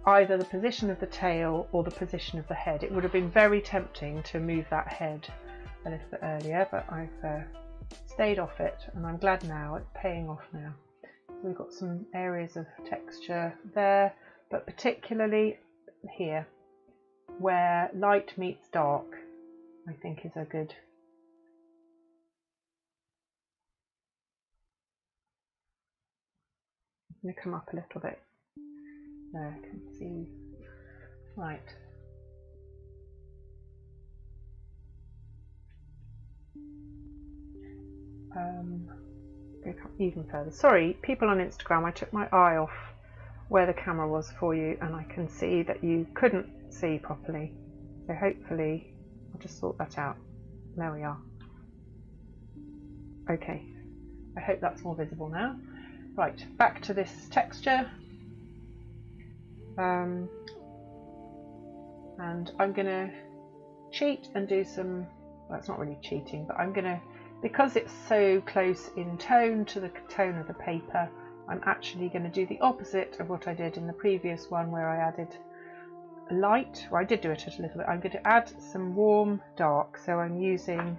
either the position of the tail or the position of the head. It would have been very tempting to move that head a little bit earlier, but I've stayed off it, and I'm glad now. It's paying off now. We've got some areas of texture there, but particularly here where light meets dark, I think is a good. I'm going to come up a little bit. There, I can see. Right. Go even further. Sorry, people on Instagram, I took my eye off where the camera was for you and I can see that you couldn't see properly. So hopefully I'll just sort that out. There we are. Okay, I hope that's more visible now. Right, back to this texture. And I'm going to cheat and do some, well, it's not really cheating, but I'm going to, because it's so close in tone to the tone of the paper, I'm actually going to do the opposite of what I did in the previous one where I added light. Well, I did do it a little bit. I'm going to add some warm dark. So I'm using,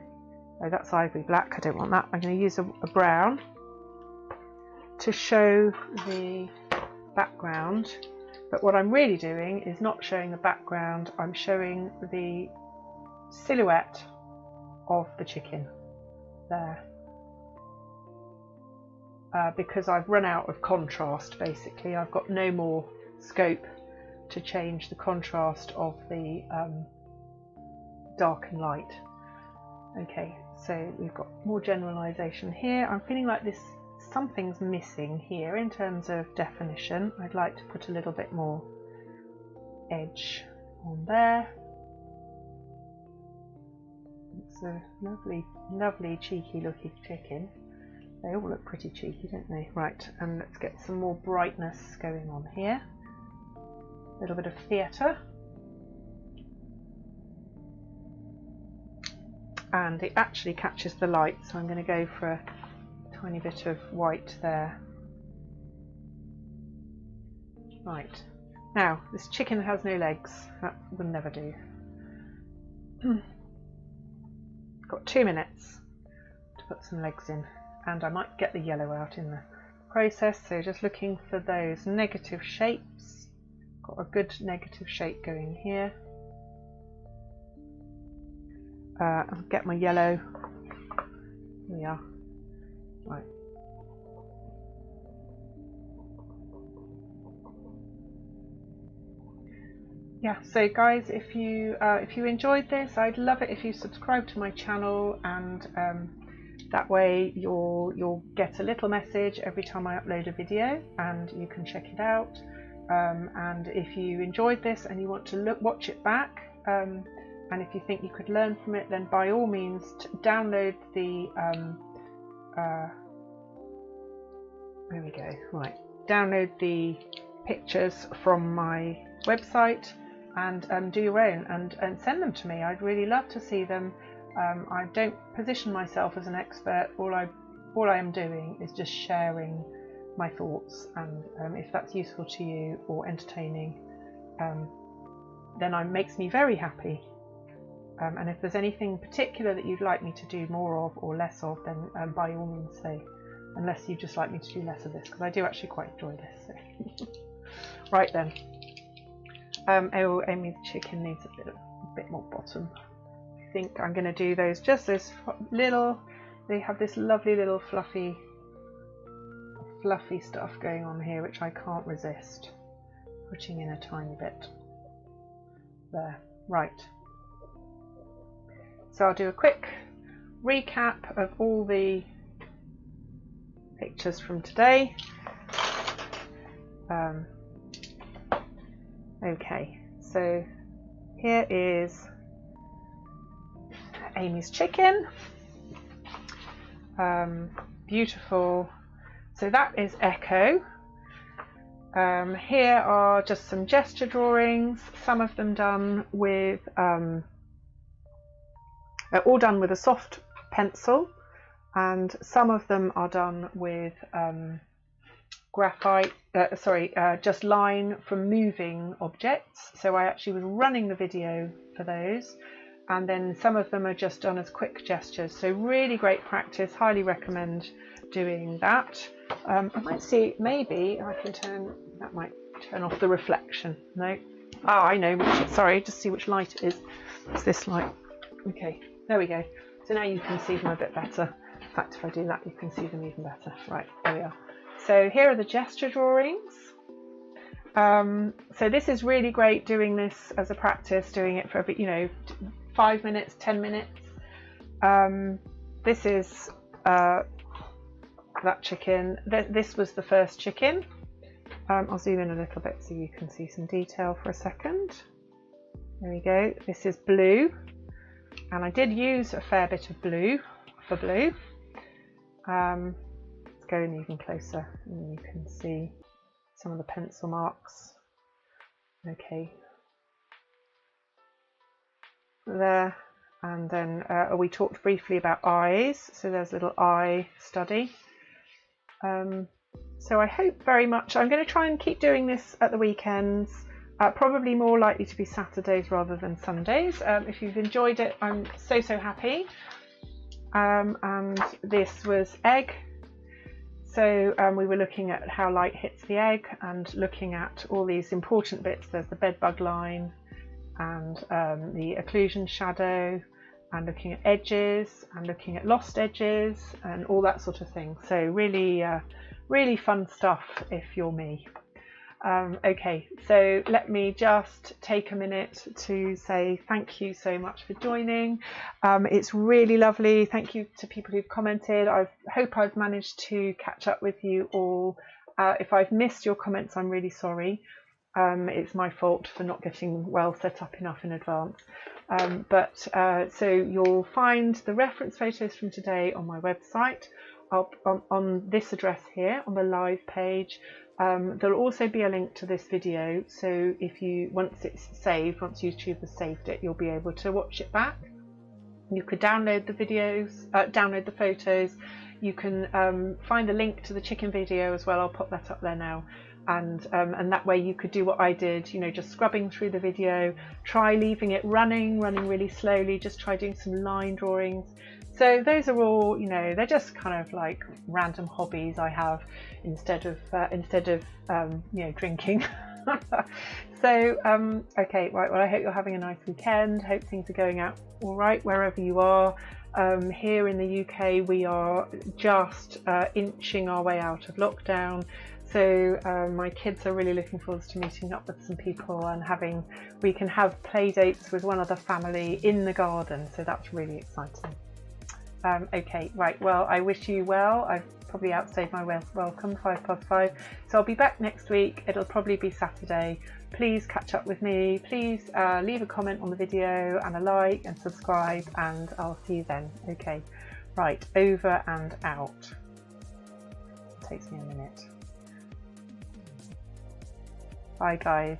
oh, that's ivory black. I don't want that. I'm going to use a brown to show the background. But what I'm really doing is not showing the background. I'm showing the silhouette of the chicken there. Because I've run out of contrast, basically. I've got no more scope to change the contrast of the dark and light. Okay, so we've got more generalization here. I'm feeling like this, something's missing here in terms of definition. I'd like to put a little bit more edge on there. It's a lovely, lovely cheeky looking chicken. They all look pretty cheeky, don't they? Right, and let's get some more brightness going on here. A little bit of theatre. And it actually catches the light, so I'm going to go for a tiny bit of white there. Right, now this chicken has no legs. That will never do. Got 2 minutes to put some legs in. And I might get the yellow out in the process, so just looking for those negative shapes. Got a good negative shape going here. I'll get my yellow. Here we are. Right. Yeah, so guys, if you enjoyed this, I'd love it if you subscribe to my channel, and that way you'll get a little message every time I upload a video and you can check it out. And if you enjoyed this and you want to watch it back, and if you think you could learn from it, then by all means download the there we go. Right, download the pictures from my website and do your own and send them to me. I'd really love to see them. I don't position myself as an expert. All I am doing is just sharing my thoughts, and if that's useful to you or entertaining, then it makes me very happy. And if there's anything particular that you'd like me to do more of or less of, then by all means say, unless you just like me to do less of this, because I do actually quite enjoy this. So. Right then. Oh, Amy's chicken needs a bit more bottom. I think I'm going to do those, just this little, they have this lovely little fluffy stuff going on here, which I can't resist putting in a tiny bit there. Right, so I'll do a quick recap of all the pictures from today. Okay, so here is Amy's chicken. Beautiful. So that is Echo. Here are just some gesture drawings, some of them done with all done with a soft pencil, and some of them are done with graphite, just line from moving objects. So I actually was running the video for those, and then some of them are just done as quick gestures. So really great practice, highly recommend doing that. I might see, maybe I can turn, that might turn off the reflection. No, I know which, sorry, just see which light it is. It's this light. Okay, there we go. So now you can see them a bit better. In fact, if I do that, you can see them even better. Right, there we are. So here are the gesture drawings. So this is really great doing this as a practice, doing it for a bit, 5 minutes, 10 minutes. This is that chicken. This was the first chicken. I'll zoom in a little bit so you can see some detail for a second. There we go. This is blue, and I did use a fair bit of blue for blue. Let's go in even closer and you can see some of the pencil marks. Okay, there. And then we talked briefly about eyes, so there's a little eye study. So I hope very much, I'm going to try and keep doing this at the weekends, probably more likely to be Saturdays rather than Sundays. If you've enjoyed it, I'm so happy. And this was egg. So we were looking at how light hits the egg and looking at all these important bits. There's the bedbug line and the occlusion shadow, and looking at edges and looking at lost edges and all that sort of thing. So really, really fun stuff if you're me. Okay, so let me just take a minute to say thank you so much for joining. It's really lovely. Thank you to people who've commented. I hope I've managed to catch up with you all. If I've missed your comments, I'm really sorry. It's my fault for not getting well set up enough in advance. So you'll find the reference photos from today on my website, on this address here on the live page. There'll also be a link to this video, so if you, once it's saved, once YouTube has saved it, you'll be able to watch it back. You could download the videos, download the photos. You can find the link to the chicken video as well. I'll pop that up there now. And that way you could do what I did, you know, just scrubbing through the video, try leaving it running really slowly, just try doing some line drawings. So those are all, you know, they're just kind of like random hobbies I have instead of you know, drinking. So okay, right, well, I hope you're having a nice weekend. Hope things are going out all right wherever you are. Here in the UK we are just inching our way out of lockdown. So my kids are really looking forward to meeting up with some people and we can have play dates with one other family in the garden. So that's really exciting. Okay, right, well, I wish you well. I've probably outstayed my welcome, 5+5. So I'll be back next week. It'll probably be Saturday. Please catch up with me. Please leave a comment on the video and a like and subscribe, and I'll see you then. Okay, right, over and out. It takes me a minute. Bye, guys.